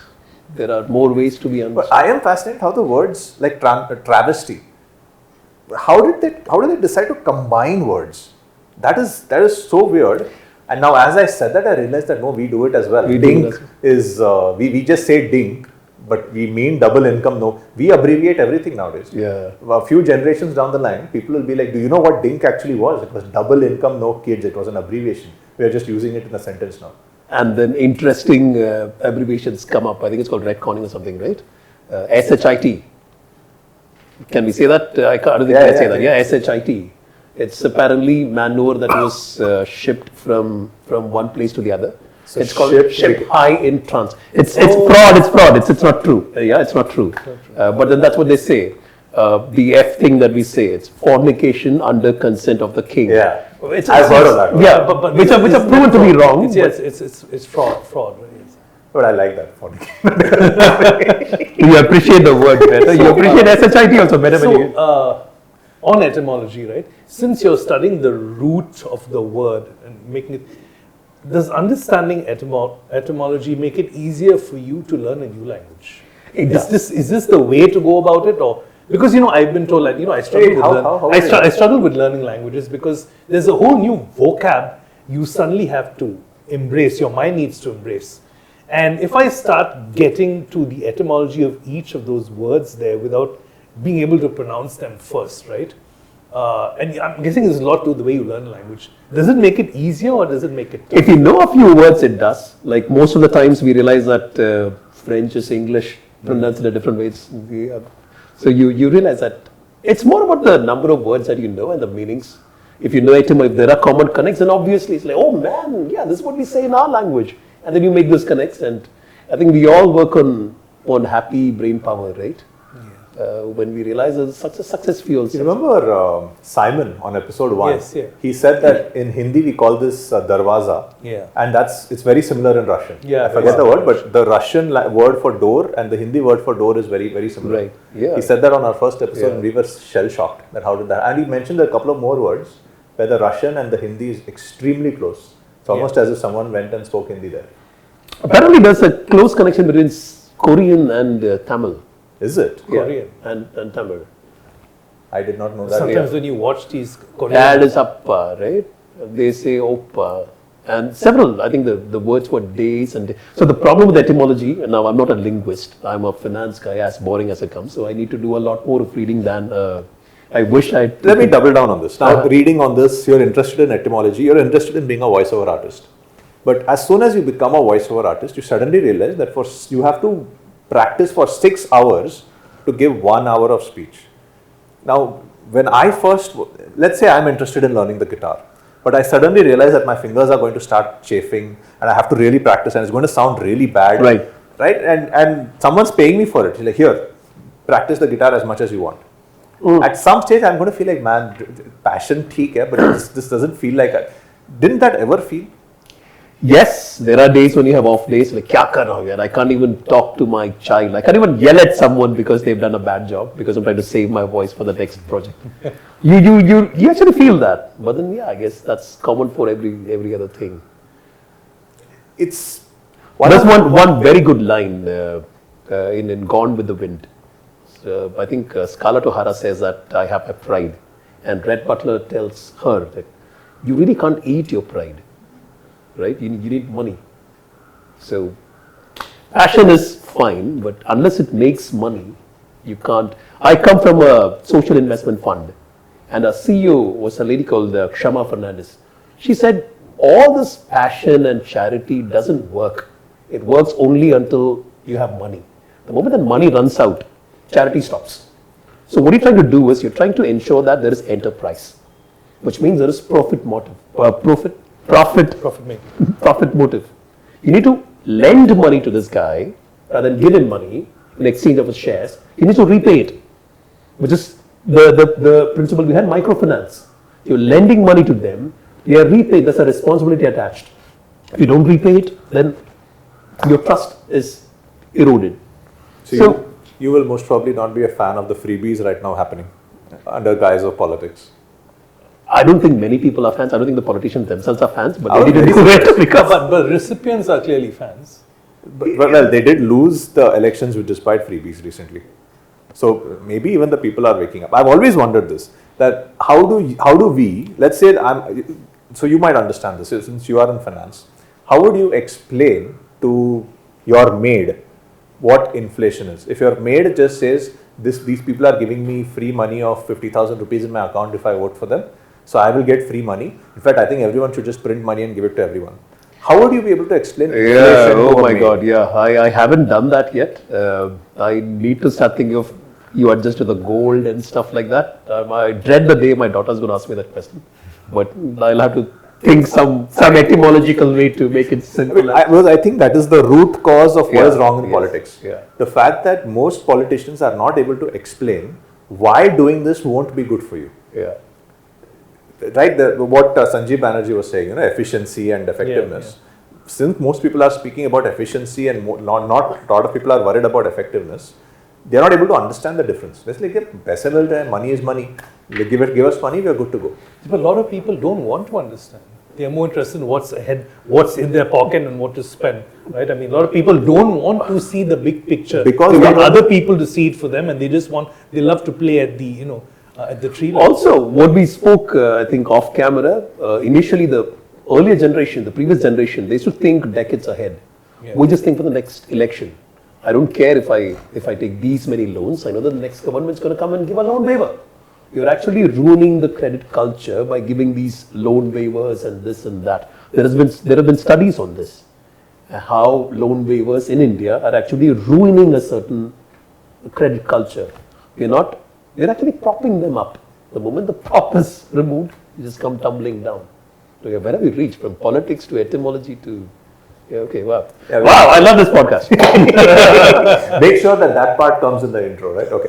there are more ways to be understood. But I am fascinated how the words like travesty, how did they decide to combine words? That is so weird. And now, as I said that, I realized that no, we do it as well. Dink is we just say dink, but we mean double income. No, we abbreviate everything nowadays. Yeah. A few generations down the line, people will be like, "Do you know what dink actually was? It was double income, no kids. It was an abbreviation. We are just using it in a sentence now." And then interesting abbreviations come up. I think it's called retconning or something, right? SHIT. Can we say that? I don't think I say that. Yeah, SHIT. It's apparently manure that was shipped from one place to the other. So it's called ship high in trans. It's fraud. It's not true. Yeah, it's not true. But then that's what they say. The F thing that we say, it's fornication under consent of the king. Yeah, I've heard of that. Yeah, but which are proven to be wrong. It's fraud. Right? But I like that. You appreciate the word better. You appreciate SHIT also better. So, on etymology, right? Since you're studying the root of the word and making it, does understanding etymology make it easier for you to learn a new language? Is this the way to go about it, or because I've been told that I struggle with learning languages because there's a whole new vocab you suddenly have to embrace. Your mind needs to embrace. And if I start getting to the etymology of each of those words there without being able to pronounce them first, right? And I'm guessing there's a lot to the way you learn a language. Does it make it easier or does it make it tough? If you know a few words, it does. Like most of the times we realize that French is English pronounced in a different ways. So you realize that it's more about the number of words that you know and the meanings. If you know if there are common connects, then obviously it's like, oh man, yeah, this is what we say in our language. And then you make those connects, and I think we all work on happy brain power, right? When we realize that success fuels. You remember Simon on episode 1? Yes, yeah. He said that in Hindi we call this darwaza. Yeah. And it's very similar in Russian. Yeah, I forget the word, but the Russian word for door and the Hindi word for door is very, very similar. Right. Yeah. He said that on our first episode and we were shell-shocked that how did that. And he mentioned a couple of more words where the Russian and the Hindi is extremely close. It's almost as if someone went and spoke Hindi there. Apparently there's a close connection between Korean and Tamil. Is it? Korean. And Tamil. I did not know that. Sometimes when you watch these Korean... Dad is appa, right? They say oppa. And several, I think the words for days and days. So the problem with etymology, and now I'm not a linguist, I'm a finance guy, as boring as it comes, so I need to do a lot more of reading than I wish I... Let me double down on this. Now, reading on this, you're interested in etymology, you're interested in being a voiceover artist. But as soon as you become a voiceover artist, you suddenly realize that you have to practice for 6 hours to give 1 hour of speech. Now, when I first, let's say I'm interested in learning the guitar, but I suddenly realize that my fingers are going to start chafing and I have to really practice and it's going to sound really bad. Right? And someone's paying me for it. He's like, here, practice the guitar as much as you want. At some stage, I'm going to feel like, man, passion, theek hai, but this doesn't feel like it. Didn't that ever feel? Yes, there are days when you have off days, like, kya kar raha ho yaar? I can't even talk to my child. I can't even yell at someone because they've done a bad job, because I'm trying to save my voice for the next project. You actually feel that. But then, yeah, I guess that's common for every other thing. There's one very good line in Gone with the Wind. I think Scarlett O'Hara says that I have a pride. And Red Butler tells her that, you really can't eat your pride, right? You need money. So passion is fine, but unless it makes money, you can't. I come from a social investment fund, and our CEO was a lady called Shama Fernandez. She said, all this passion and charity doesn't work. It works only until you have money. The moment that money runs out, charity stops. So what you're trying to do is you're trying to ensure that there is enterprise, which means there is profit motive, profit motive. You need to lend money to this guy rather than give him money in exchange of his shares. You need to repay it, which is the principle behind microfinance. You're lending money to them, you are repaid, there's a responsibility attached. If you don't repay it, then your trust is eroded. So you will most probably not be a fan of the freebies right now happening under guise of politics. I don't think many people are fans. I don't think the politicians themselves are fans, but they didn't do it because. But recipients are clearly fans. Well, they did lose the elections despite freebies recently. So maybe even the people are waking up. I've always wondered this, that how do we, let's say, so you might understand this since you are in finance, how would you explain to your maid what inflation is? If your maid just says, these people are giving me free money of 50,000 rupees in my account if I vote for them, so I will get free money. In fact, I think everyone should just print money and give it to everyone. How would you be able to explain inflation? Oh my God, yeah. I haven't done that yet. I need to start thinking of you adjust to the gold and stuff like that. I dread the day my daughter's going to ask me that question. But I'll have to think some etymological way to make it simple. I think that is the root cause of what is wrong in yes, politics. yeah. The fact that most politicians are not able to explain why doing this won't be good for you. Yeah. Right, what Sanjeev Banerjee was saying, efficiency and effectiveness. Since most people are speaking about efficiency and not a lot of people are worried about effectiveness, they are not able to understand the difference. It's like, money is money. Give us money, we are good to go. But a lot of people don't want to understand. They are more interested in what's ahead, what's in their pocket, and what to spend. Right? I mean, a lot of people don't want to see the big picture. Because they want other people to see it for them, and they love to play at the, at the tree line. Also, what we spoke, I think, off camera, initially the earlier generation, the previous generation, they used to think decades ahead. Yeah. We just think for the next election. I don't care if I take these many loans. I know that the next government's going to come and give a loan waiver. You're actually ruining the credit culture by giving these loan waivers and this and that. There have been studies on this, how loan waivers in India are actually ruining a certain credit culture. We're actually propping them up. The moment the prop is removed, you just come tumbling down. So where have we reached? From politics to etymology to... Yeah, okay, wow. Yeah, wow, I love this podcast. Make sure that part comes in the intro, right? Okay.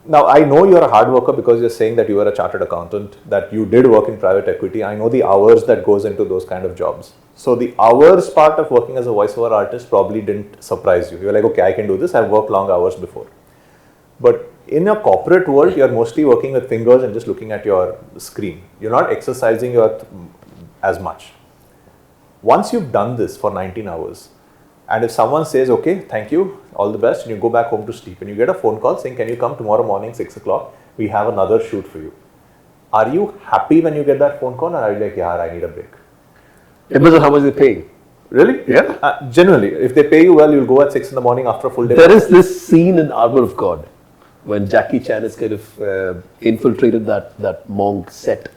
Now I know you're a hard worker because you're saying that you were a chartered accountant, that you did work in private equity. I know the hours that goes into those kind of jobs. So the hours part of working as a voiceover artist probably didn't surprise you. You're like, okay, I can do this. I've worked long hours before. But in a corporate world, you're mostly working with fingers and just looking at your screen. You're not exercising as much. Once you've done this for 19 hours, and if someone says, okay, thank you, all the best, and you go back home to sleep, and you get a phone call saying, can you come tomorrow morning, 6 o'clock, we have another shoot for you. Are you happy when you get that phone call, or are you like, yeah, I need a break? Depends on how much they pay. Really? Yeah. Generally, if they pay you well, you'll go at 6 in the morning after a full day. There is this scene in Armor of God when Jackie Chan has kind of infiltrated that monk set.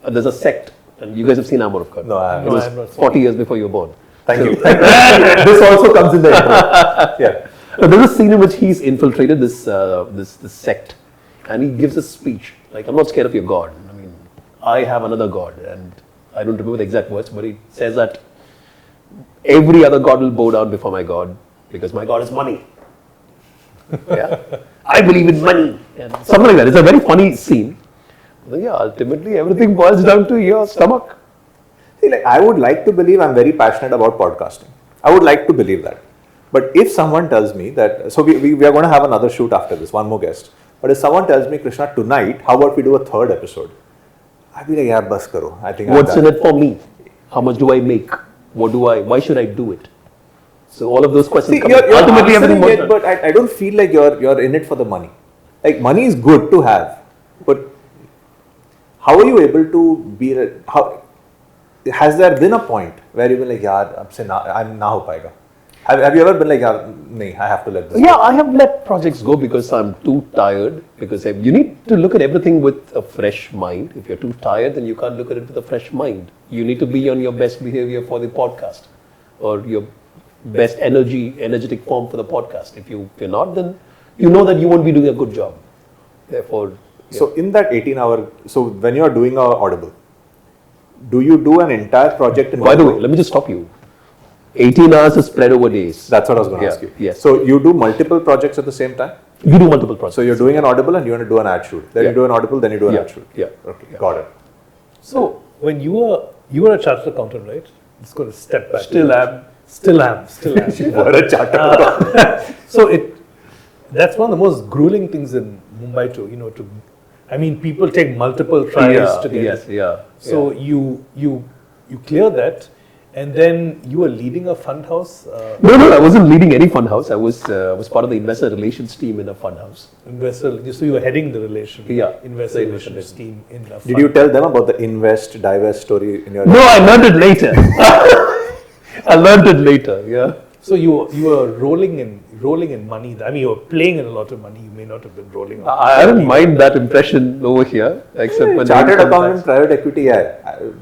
There's a sect, and you guys have seen Armor of God. No, I It was 40 years before you were born. Thank you. This also comes in the intro. Yeah. There's a scene in which he's infiltrated this sect, and he gives a speech like, "I'm not scared of your God. I mean, I have another God," and I don't remember the exact words, but he says that every other God will bow down before my God because my God is money. Yeah, I believe in money, and something like that. It's a very funny scene. But yeah, ultimately everything boils down to your stomach. See, like, I would like to believe I'm very passionate about podcasting. I would like to believe that. But if someone tells me that, so we are going to have another shoot after this, one more guest. But if someone tells me, Krishna, tonight, how about we do a third episode? I'd be like, yeah, bas karo. I think what's in it for me? How much do I make? Why should I do it? So all of those questions See, come you're ultimately everything answering was it, but I don't feel like you're in it for the money. Like money is good to have, but how are you able to be? How has there been a point where you've been like, "Yaar, ab se I'm na ho payega." Have you ever been like, "Yaar, nahi, I have to let this"? Yeah, I have let projects go because I'm too tired. Because you need to look at everything with a fresh mind. If you're too tired, then you can't look at it with a fresh mind. You need to be on your best behavior for the podcast, or your best energetic form for the podcast. If you're not, then you know that you won't be doing a good job. Therefore, So in that 18-hour, so when you are doing a Audible, do you do an entire project in by the way, let me just stop you. 18 hours is spread over days. That's what I was going to ask you. Yes. So you do multiple projects at the same time? You do multiple projects. So you're doing an Audible and you want to do an ad shoot. Then you do an Audible, then you do an ad shoot. Yeah. Okay, got it. So when you were a chartered accountant, right? Just going to step back. Still am. Still am. What a chartered. So that's one of the most grueling things in Mumbai too. I mean, people take multiple tries to get Yes. it. Yeah. So you clear that, and then you were leading a fund house. No, I wasn't leading any fund house. I was part of the investor relations team in a fund house. So you were heading the investor the relations team in a fund. Did you tell them about the invest, divest story in your No, I learned it later. I learned it later. Yeah. So you were rolling in money. I mean, you were playing in a lot of money. You may not have been rolling. I don't mind that impression over here, except when chartered accountant, private equity. Yeah.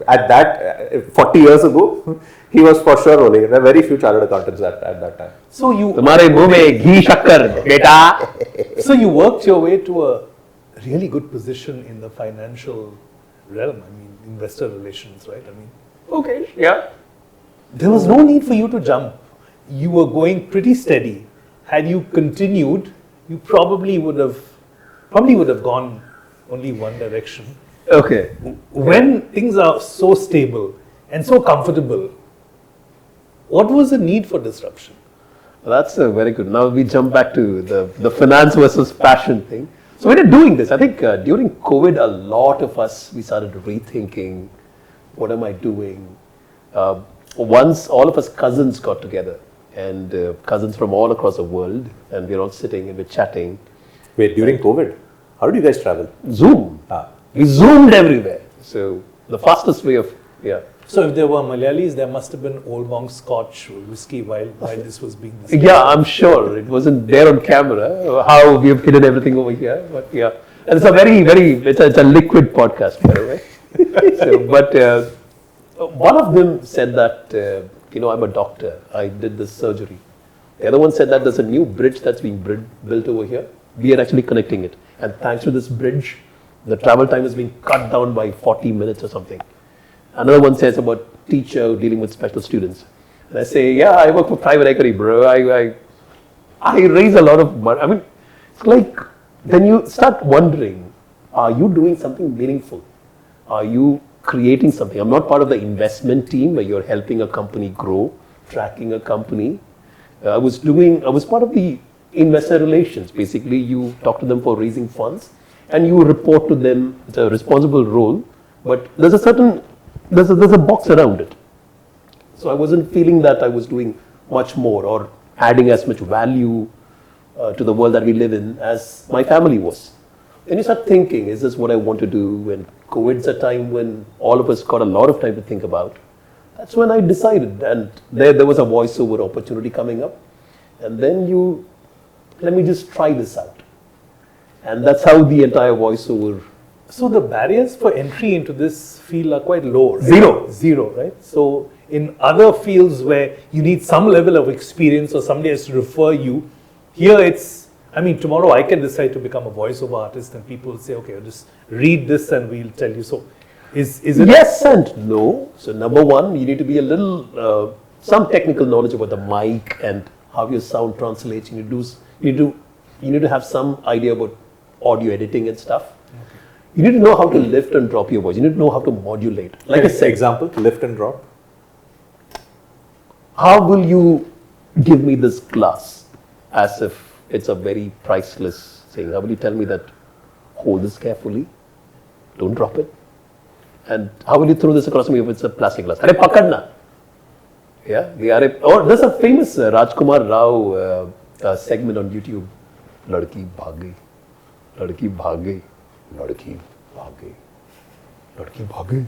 At that 40 years ago, he was for sure rolling. There were very few chartered accountants at that time. So you तुम्हारे मुंह में घी शक्कर बेटा. So you worked your way to a really good position in the financial realm. I mean, investor relations, right? I mean, Okay. Yeah. there was no need for you to jump. You were going pretty steady. Had you continued, you probably would have gone only one direction. Okay. When things are so stable and so comfortable, what was the need for disruption? Well, that's very good. Now we jump back to the finance versus passion thing. So when you're doing this, I think during COVID, a lot of us, we started rethinking, what am I doing? Once all of us cousins got together, and cousins from all across the world, and we're all sitting and we're chatting. Wait, during COVID, how did you guys travel? Zoom. Ah. We zoomed everywhere. So the fastest way of, So if there were Malayalis, there must have been Old Monk Scotch whiskey while this was being discussed. Yeah, I'm sure it wasn't there on camera how we have hidden everything over here, but yeah, and it's a it's a liquid podcast, by the way. One of them said that I'm a doctor. I did this surgery. The other one said that there's a new bridge that's being built over here. We are actually connecting it, and thanks to this bridge, the travel time is being cut down by 40 minutes or something. Another one says about teacher dealing with special students. And I say, yeah, I work for private equity, bro. I raise a lot of money. I mean, it's like then you start wondering, are you doing something meaningful? Are you creating something? I'm not part of the investment team where you're helping a company grow, tracking a company. I was part of the investor relations. Basically, you talk to them for raising funds and you report to them. It's a responsible role, but there's a box around it. So I wasn't feeling that I was doing much more or adding as much value to the world that we live in as my family was. Then you start thinking, is this what I want to do? And COVID's a time when all of us got a lot of time to think about. That's when I decided, and there was a voiceover opportunity coming up. And then let me just try this out. And that's how the entire voiceover. So the barriers for entry into this field are quite low. Right? Zero, right? So in other fields where you need some level of experience or somebody has to refer you, here tomorrow I can decide to become a voiceover artist and people will say, okay, I'll just read this and we'll tell you. So is it? Yes and no. So number one, you need to be a little, some technical knowledge about the mic and how your sound translates. You need to have some idea about audio editing and stuff. Okay. You need to know how to lift and drop your voice. You need to know how to modulate. Like I said, example, lift and drop. How will you give me this glass as if it's a very priceless thing? How will you tell me that, hold this carefully, don't drop it? And how will you throw this across me if it's a plastic glass? Are pakadna? Yeah, they are. Or there's a famous Rajkumar Rao segment on YouTube. Ladki bhage, ladki bhage, ladki bhage, ladki bhage.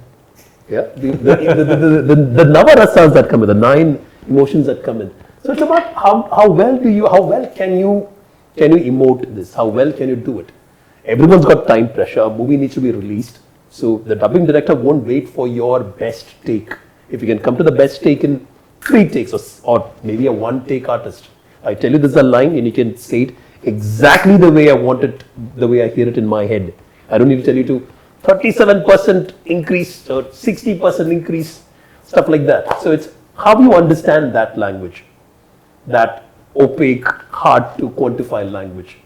Yeah, the navarasas that come in, the 9 emotions that come in. So it's about how well can you emote this? How well can you do it? Everyone's got time pressure. A movie needs to be released. So the dubbing director won't wait for your best take. If you can come to the best take in 3 takes or maybe a 1-take artist. I tell you this is a line and you can say it exactly the way I want it, the way I hear it in my head. I don't need to tell you to 37% increase or 60% increase, stuff like that. So it's how you understand that language, that opaque, hard to quantify language.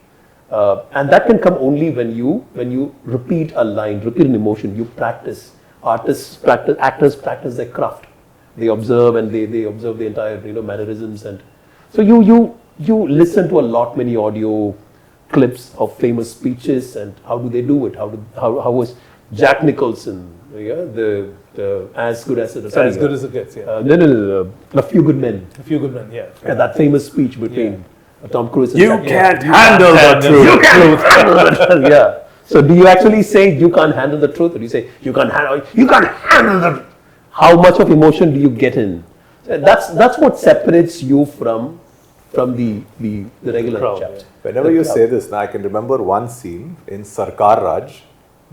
And that can come only when you repeat a line, repeat an emotion, you practice. Artists practice, actors practice their craft. They observe and they observe the entire mannerisms, and so you listen to a lot many audio clips of famous speeches and how do they do it? How was Jack Nicholson? Yeah, the as good as it is. As good as it gets. Yeah. No. A Few Good Men. A Few Good Men. Yeah. Yeah, that famous speech between Tom Cruise and You Jack can't Nicholson. handle the truth. You can't handle the truth. Yeah. So do you actually say you can't handle the truth, or do you say you can't handle the? How much of emotion do you get in? That's what separates you from the regular crowd, chat. yeah. Whenever you say this, now I can remember one scene in Sarkar Raj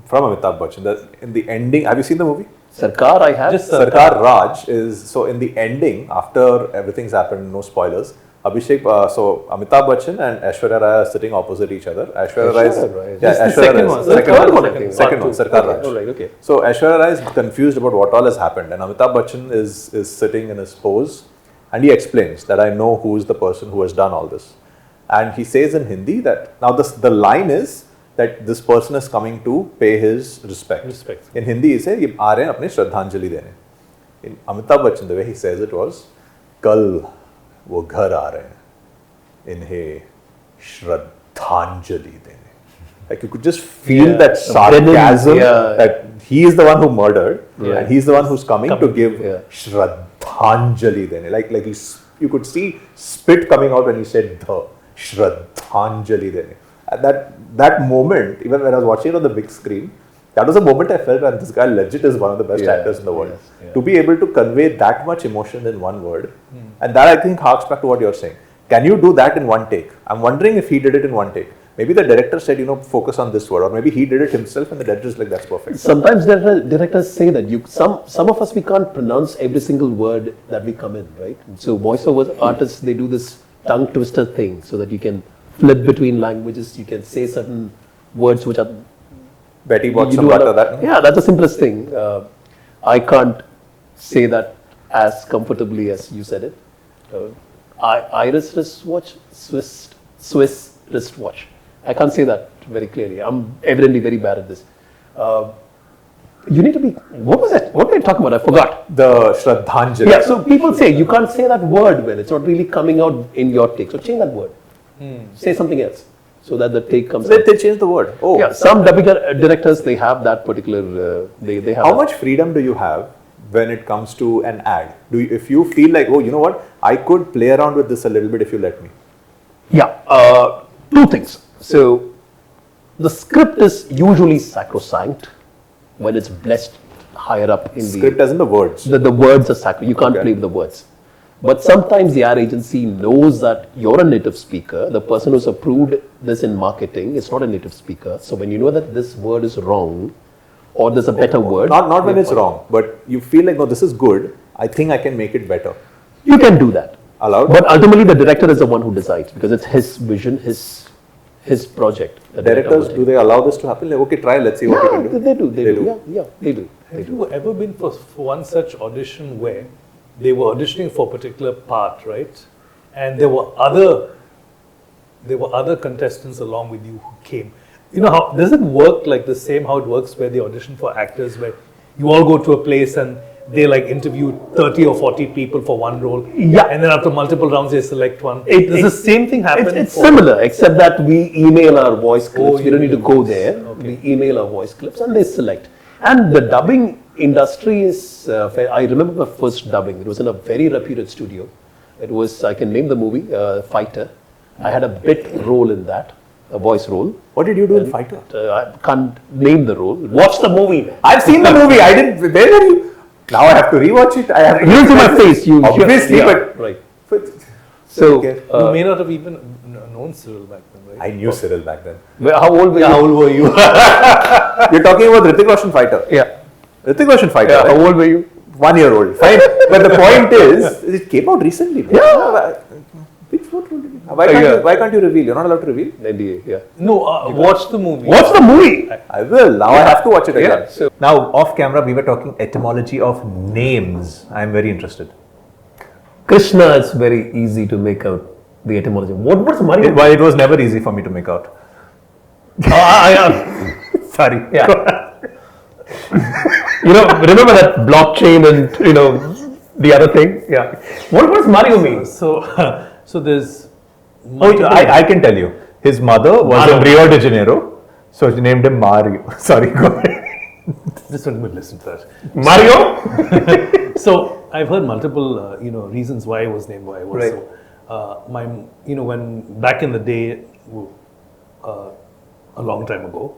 from Amitabh Bachchan. In the ending, have you seen the movie? Sarkar, I have. Just Sarkar Raj is, so in the ending, after everything's happened, no spoilers, Abhishek, so Amitabh Bachchan and Aishwarya Rai are sitting opposite each other. Aishwarya Rai is, That's the Aishwarya second Rai one. is- The third one, I think. Second one, Sarkar Raj. Oh, right, okay. So Aishwarya Rai is confused about what all has happened, and Amitabh Bachchan is sitting in his pose, and he explains that I know who is the person who has done all this, and he says in Hindi that now the line is that this person is coming to pay his respect. In Hindi he says ये आ रहे हैं अपने श्रद्धांजलि देने. In Amitabh Bachchan, the way he says it was, कल वो घर आ रहे हैं, इन्हें श्रद्धांजलि देने. Like you could just feel that sarcasm that he is the one who murdered and he's the one who's coming to give Shraddhanjali dene. Like you could see spit coming out when he said the Shraddhanjali dene. And that moment, even when I was watching it on the big screen, that was a moment I felt, and this guy legit is one of the best actors in the world. To be able to convey that much emotion in one word, and that I think harks back to what you're saying. Can you do that in one take? I'm wondering if he did it in one take. Maybe the director said, focus on this word, or maybe he did it himself and the director's like, that's perfect. Sometimes directors say that some of us, we can't pronounce every single word that we come in, right? So voiceover artists, they do this tongue twister thing so that you can flip between languages, you can say certain words which are... Betty bought some butter, that? Yeah, that's the simplest thing. I can't say that as comfortably as you said it. Iris wristwatch, Swiss wristwatch. I can't say that very clearly. I'm evidently very bad at this. You need to be... What was it? What were you talking about? I forgot. The Shraddhanjali. Yeah, so people say you can't say that word when it's not really coming out in your take. So change that word. Say something else so that the take comes out. They change the word. Oh. Yeah, some dubbing directors, they have that particular... they have How much freedom do you have when it comes to an ad? If you feel like, oh, you know what? I could play around with this a little bit if you let me. Yeah, 2 things. So, the script is usually sacrosanct when it's blessed higher up in Script as in the words. The words are sacred. You can't play with the words. But sometimes the ad agency knows that you're a native speaker. The person who's approved this in marketing is not a native speaker. So when you know that this word is wrong, or there's a better word. Not when it's wrong, but you feel like, no, this is good. I think I can make it better. You can do that. Allowed? But ultimately the director is the one who decides because it's his vision, his project. Directors, do they allow this to happen? Like, okay, try, let's see what you can do. They do. Yeah, they do. Have you ever been for one such audition where they were auditioning for a particular part, right? And there were other contestants along with you who came. You know, how does it work like the same how it works where they audition for actors, where you all go to a place and they like interview 30 or 40 people for one role, and then after multiple rounds they select one. Does the same thing happen? It's similar, except that we email our voice clips. We don't need to go there. We email our voice clips and they select. And the dubbing industry is, I remember my first dubbing. It was in a very reputed studio. It was, I can name the movie, Fighter. I had a bit role in that, a voice role. What did you do in Fighter? I can't name the role. Watch the movie. I've seen the movie. I didn't. Where are you? Now I have to rewatch it. I have to. You don't see my face. You obviously, yeah, but right. So You may not have even known Cyril back then, right? I knew Cyril back then. How old were you? How old were you? You're talking about Hrithik Roshan Fighter. Yeah. Hrithik Roshan Fighter. Yeah. Right? How old were you? 1 year old. Fine. But the point is, it came out recently. Bro. Yeah. Why can't you reveal? You're not allowed to reveal. NDA. Yeah. No, watch the movie. Watch the movie. I will. Now I have to watch it again. Yeah, so- Now, off camera, we were talking etymology of names. I am very interested. Krishna is very easy to make out the etymology. What's Mario? It was never easy for me to make out. Sorry. Yeah. Remember that blockchain and the other thing? Yeah. What does Mario mean? So there's. I can tell you. His mother was in Rio de Janeiro, so she named him Mario. Sorry, go ahead. Just let me listen to that. Mario? So I've heard multiple, reasons why I was named why I was. Right. So, when back in the day, a long time ago,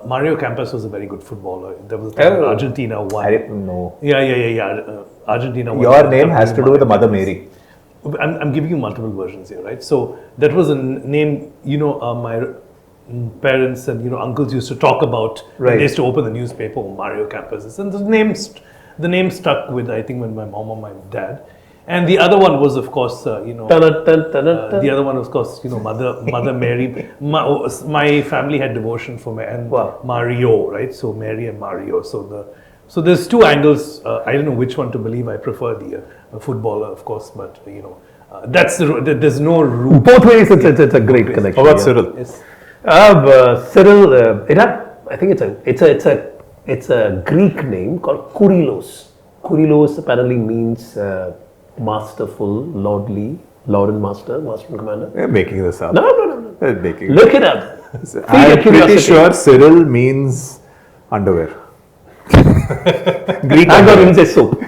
Mario Campos was a very good footballer. There was a time when Argentina won. I didn't know. Yeah. Argentina won. Your name has to do with the Mother Mary. I'm giving you multiple versions here, right? So that was a name, my parents and uncles used to talk about. Right. They used to open the newspaper, Mario Campos, and the name stuck with, I think, with my mom or my dad. And the other one was, of course, the other one was, of course, Mother Mary. My family had devotion for Mario, right? So Mary and Mario. So there's two angles. I don't know which one to believe. I prefer the footballer, of course, but there's no root. Both ways, it's a great connection. How about Cyril? Yes. Cyril, I think it's a Greek name called Kurilos. Kurilos apparently means masterful, lordly, lord and master and commander. You're making this up. No. You're making Look it up. I'm pretty sure Cyril means underwear. Greek I'm underwear. going to say soap.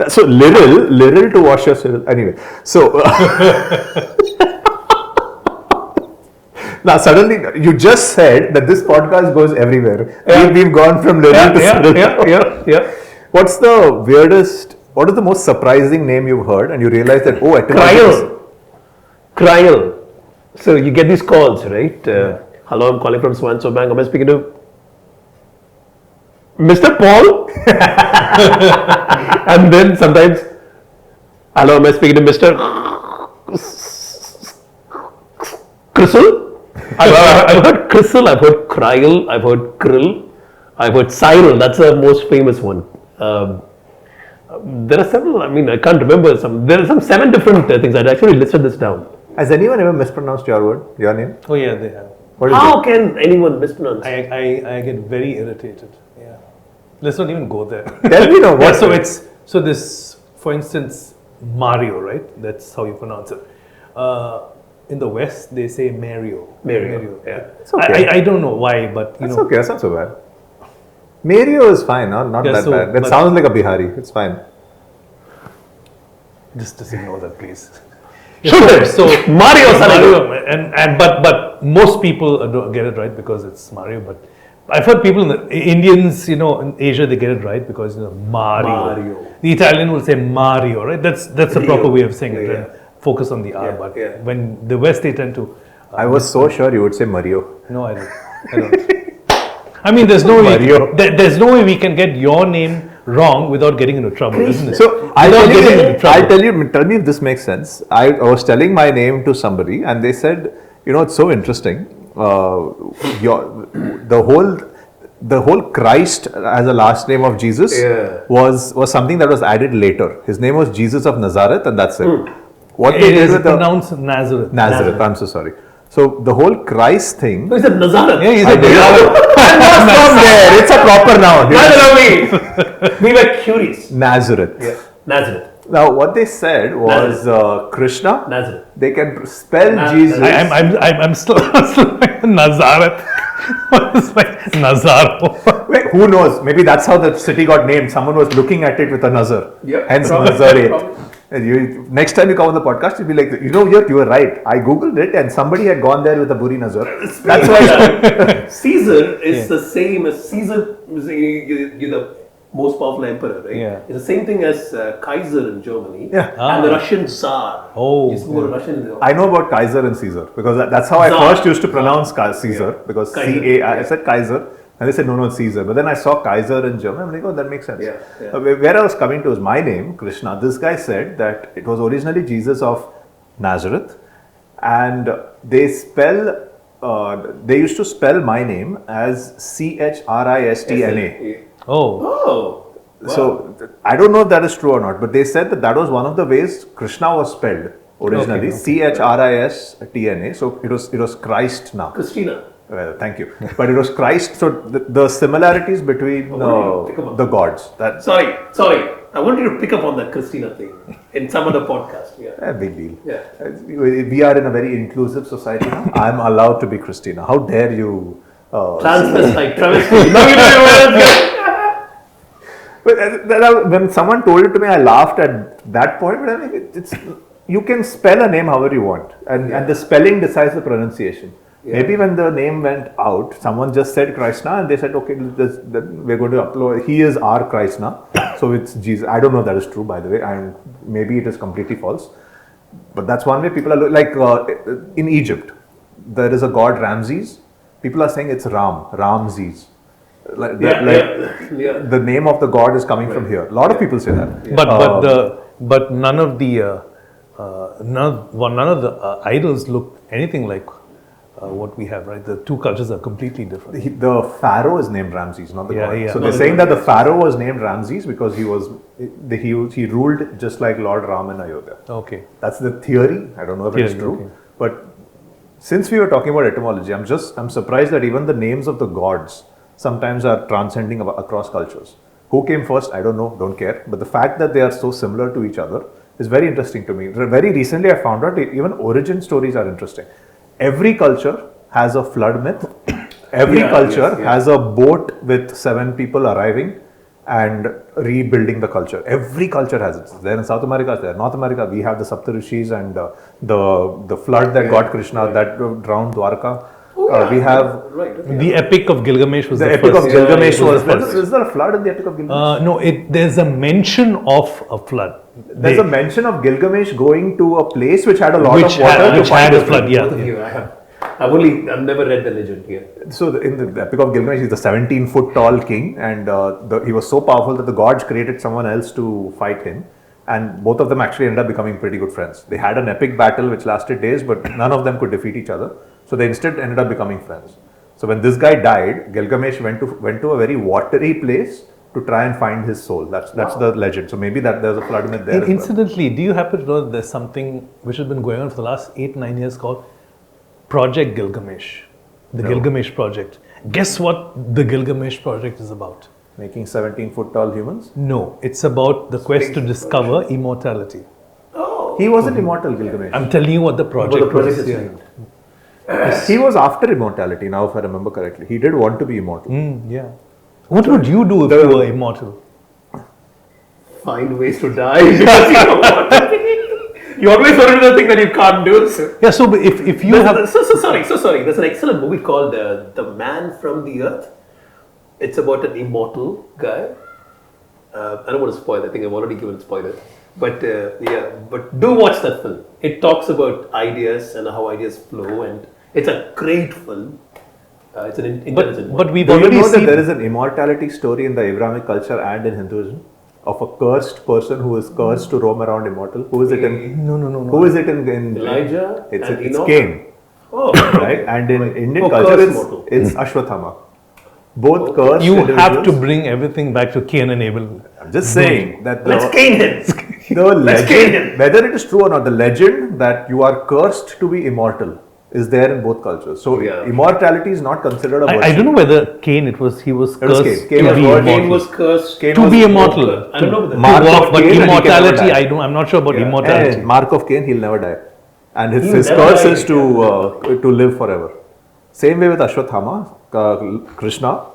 So literal to wash your Cyril. Anyway, so now suddenly you just said that this podcast goes everywhere. Yeah. We've gone from literal to Cyril. Yeah. What is the most surprising name you've heard and you realize that, oh, etymology. Cryal. So you get these calls, right? Hello, I'm calling from so-and-so bank. Am I speaking to Mr. Paul? And then sometimes, hello, am I speaking to Mr. Crystal? I've heard Crystal, I've heard Cryal, I've heard Krill, I've heard Cyril. That's the most famous one. There are several, I can't remember there are some 7 different things. I actually listed this down. Has anyone ever mispronounced your name? Oh yeah, they have. What is How it? can anyone mispronounce? I get very irritated. Yeah. Let's not even go there. Tell me now. Yeah, What? so this, for instance, Mario, right? That's how you pronounce it. In the West, they say Mario. Mario. Yeah. It's okay. I don't know why, but That's okay. That's not so bad. Mario is fine. Not Yeah, that so- bad. That but- sounds like a Bihari. It's fine. just ignore that, please. So Mario, but most people don't get it right because it's Mario. But I've heard people, Indians, in Asia, they get it right because Mario. The Italian will say Mario, right? That's the proper way of saying it. Right? Focus on the R. But when the West, they tend to. I was so sure you would say Mario. No, I don't. I mean, there's no way. There's no way we can get your name wrong without getting into trouble, isn't it? So tell me if this makes sense. I was telling my name to somebody and they said, it's so interesting. The whole Christ as a last name of Jesus was something that was added later. His name was Jesus of Nazareth and that's it. What they did with pronounced Nazareth. Nazareth, I'm so sorry. So the whole Christ thing. He said Nazareth. Yeah, he said Nazareth. I'm not from there. It's a proper noun. We were curious. Nazareth. Yeah. Nazareth. Now, what they said was Krishna. Nazareth. They can spell Nazareth. Jesus. I'm still Nazareth. It's like Nazaro. Wait, who knows? Maybe that's how the city got named. Someone was looking at it with a nazar. Yeah, Hence probably, Nazarate. probably. And next time you come on the podcast, you'll be like, you were right. I googled it and somebody had gone there with a buri nazar. That's why. Caesar is the same as Caesar. You're the most powerful emperor, right? Yeah. It's the same thing as Kaiser in Germany. Yeah. And the Russian Tsar. Oh, You spoke about Russian. I know about Kaiser and Caesar because that's how I Tsar. first used to pronounce Caesar because Kaiser. I said Kaiser and they said no, it's Caesar. But then I saw Kaiser in German. I'm like, oh, that makes sense. Yeah, yeah. Where I was coming to is my name, Krishna. This guy said that it was originally Jesus of Nazareth, and they used to spell my name as Chrisistna. Oh. Oh. Wow. So I don't know if that is true or not, but they said that was one of the ways Krishna was spelled originally, Christna. So it was Christna. Christina. Well, thank you. But it was Christ. So the similarities between the gods. That Sorry. I wanted you to pick up on that Christina thing in some other podcast. Yeah. a big deal. Yeah. We are in a very inclusive society now. I'm allowed to be Christina. How dare you? Transvestite, travesty. Now you know where it's going. But when someone told it to me, I laughed at that point. But I mean, you can spell a name however you want, and the spelling decides the pronunciation. Yeah. Maybe when the name went out, someone just said Krishna, and they said, okay, we're going to upload. He is our Krishna, so it's Jesus. I don't know if that is true, by the way, and maybe it is completely false. But that's one way people are like in Egypt. There is a god Ramses. People are saying it's Ramses. The name of the god is coming from here. A lot of people say that. Yeah. But none of the idols look anything like what we have, right? The two cultures are completely different. The pharaoh is named Ramses, not the god. Yeah. So they're saying that the pharaoh was named Ramses because he ruled just like Lord Ram in Ayodhya. Okay. That's the theory. I don't know if it's true, okay. but since we were talking about etymology, I'm surprised that even the names of the gods sometimes are transcending across cultures. Who came first? I don't know, don't care. But the fact that they are so similar to each other is very interesting to me. Very recently, I found out even origin stories are interesting. Every culture has a flood myth. Every culture has a boat with 7 people arriving and rebuilding the culture. Every culture has it. It's there in South America, it's there in North America. We have the Saptarishis and the flood that got Krishna, that drowned Dwarka. We have the Epic of Gilgamesh was the Epic first. of Gilgamesh was the first. Is there a flood in the Epic of Gilgamesh? No, there's a mention of a flood. There's a mention of Gilgamesh going to a place which had a lot of water. Which had a flood, yeah. I've never read the legend here. So in the Epic of Gilgamesh, he's the 17-foot tall king, and he was so powerful that the gods created someone else to fight him, and both of them actually ended up becoming pretty good friends. They had an epic battle which lasted days, but none of them could defeat each other. So they instead ended up becoming friends. So when this guy died, Gilgamesh went to a very watery place to try and find his soul. That's the legend. So maybe there's a flood myth there. Incidentally, do you happen to know that there's something which has been going on for the last 8-9 years called Project Gilgamesh, the Gilgamesh Project. Guess what the Gilgamesh Project is about? Making 17-foot tall humans? No, it's about the quest to discover immortality. He wasn't immortal, Gilgamesh. I'm telling you what the project is. He was after immortality, now if I remember correctly. He did want to be immortal. Yeah. What would you do if you were immortal? Find ways to die because you know what? You always want to do the thing that you can't do. So. Yeah, so if you have... So sorry. There's an excellent movie called The Man from the Earth. It's about an immortal guy. I don't want to spoil it. I think I've already given a spoiler. But but do watch that film. It talks about ideas and how ideas flow, and it's a great film. It's an intelligent But we've Do you already know that seen... there is an immortality story in the Abrahamic culture and in Hinduism of a cursed person who is cursed to roam around immortal? Who is it in? No. Who is it in Elijah It's and Enoch? Cain, Oh, right? And in Indian culture, cursed mortal. it's Ashwatthama. Both cursed. You have to individuals. bring everything back to Cain and Abel. I'm just saying that let's Cain him. the legend, whether it is true or not, the legend that you are cursed to be immortal is there in both cultures. So immortality is not considered a virtue. I don't know whether Cain, he was cursed Cain to be immortal. Cain was cursed To be immortal. I don't know whether Mark of But Cain, and he can never immortality, die. I'm not sure about immortality. And Mark of Cain, he'll never die. And his He'll never curse die. is to live forever. Same way with Ashwatthama. Krishna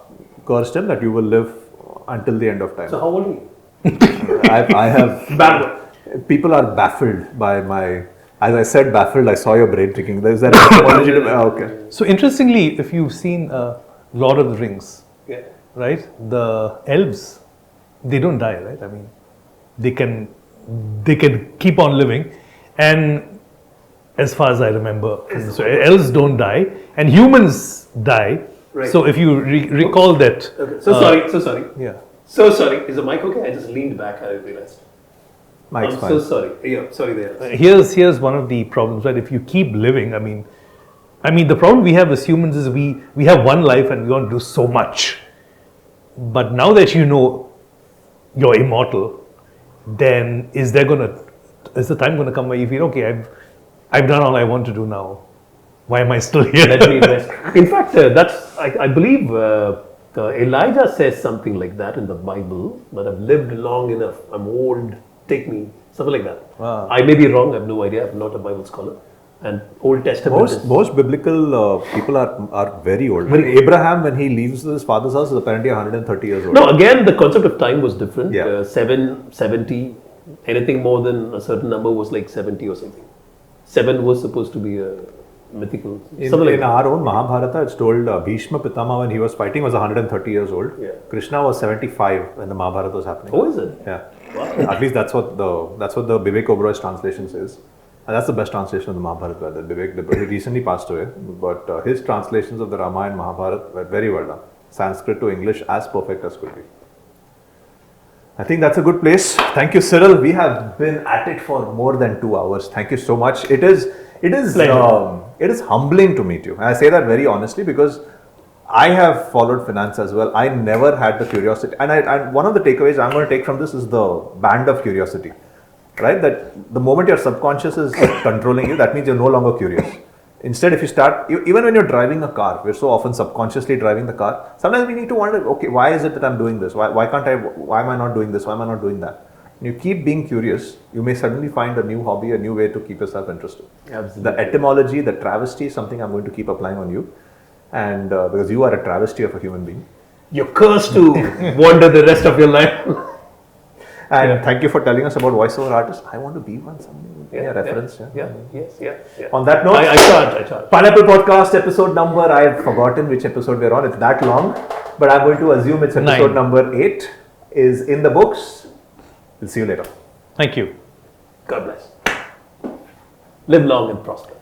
cursed him that you will live until the end of time. So how old are you? I have people are baffled by my. As I said, baffled. I saw your brain ticking. Is that etymology? Okay. So interestingly, if you've seen Lord of the Rings, Yeah. right? The elves, they don't die, right? I mean, they can keep on living, and as far as I remember, so elves don't die, and humans die. Right. So if you recall that, Okay. So sorry. yeah. So sorry. Is the mic okay? I just leaned back and I realized. Mike's I'm fine. so sorry. Yeah, sorry there. Here's one of the problems, right? If you keep living, I mean, the problem we have as humans is we have one life and we want to do so much. But now that you know you're immortal, then is the time going to come where you feel, okay, I've done all I want to do now. Why am I still here? Let me rest. In fact, I believe Elijah says something like that in the Bible, but I've lived long enough, I'm old, take me, something like that. Wow. I may be wrong, I have no idea, I'm not a Bible scholar. And Old Testament Most biblical people are very old. Abraham, when he leaves his father's house, is apparently 130 years old. No, again, the concept of time was different. Yeah. 70, anything more than a certain number was like 70 or something. 7 was supposed to be a mythical. In our own Mahabharata, it's told Bhishma Pitama, when he was fighting, was 130 years old. Yeah. Krishna was 75 when the Mahabharata was happening. Oh, is it? Yeah. Wow. At least that's what the Vivek Oberoi's translation says. And that's the best translation of the Mahabharata. That Vivek, he recently passed away, but his translations of the Ramayana and Mahabharata were very well done. Sanskrit to English as perfect as could be. I think that's a good place. Thank you, Cyril. We have been at it for more than 2 hours. Thank you so much. It is humbling to meet you. And I say that very honestly because I have followed finance as well. I never had the curiosity. And one of the takeaways I'm going to take from this is the band of curiosity. Right? That the moment your subconscious is controlling you, that means you're no longer curious. Instead, if you start, even when you're driving a car, we're so often subconsciously driving the car. Sometimes we need to wonder, okay, why is it that I'm doing this? Why am I not doing this? Why am I not doing that? When you keep being curious, you may suddenly find a new hobby, a new way to keep yourself interested. Absolutely. The etymology, the travesty is something I'm going to keep applying on you. And because you are a travesty of a human being. You're cursed to wander the rest of your life. And thank you for telling us about voiceover artists. I want to be one someday. Reference. Yeah. On that note, I charge. Pineapple Podcast episode number, I've forgotten which episode we're on. It's that long. But I'm going to assume it's episode 9. number 8 is in the books. We'll see you later. Thank you. God bless. Live long and prosper.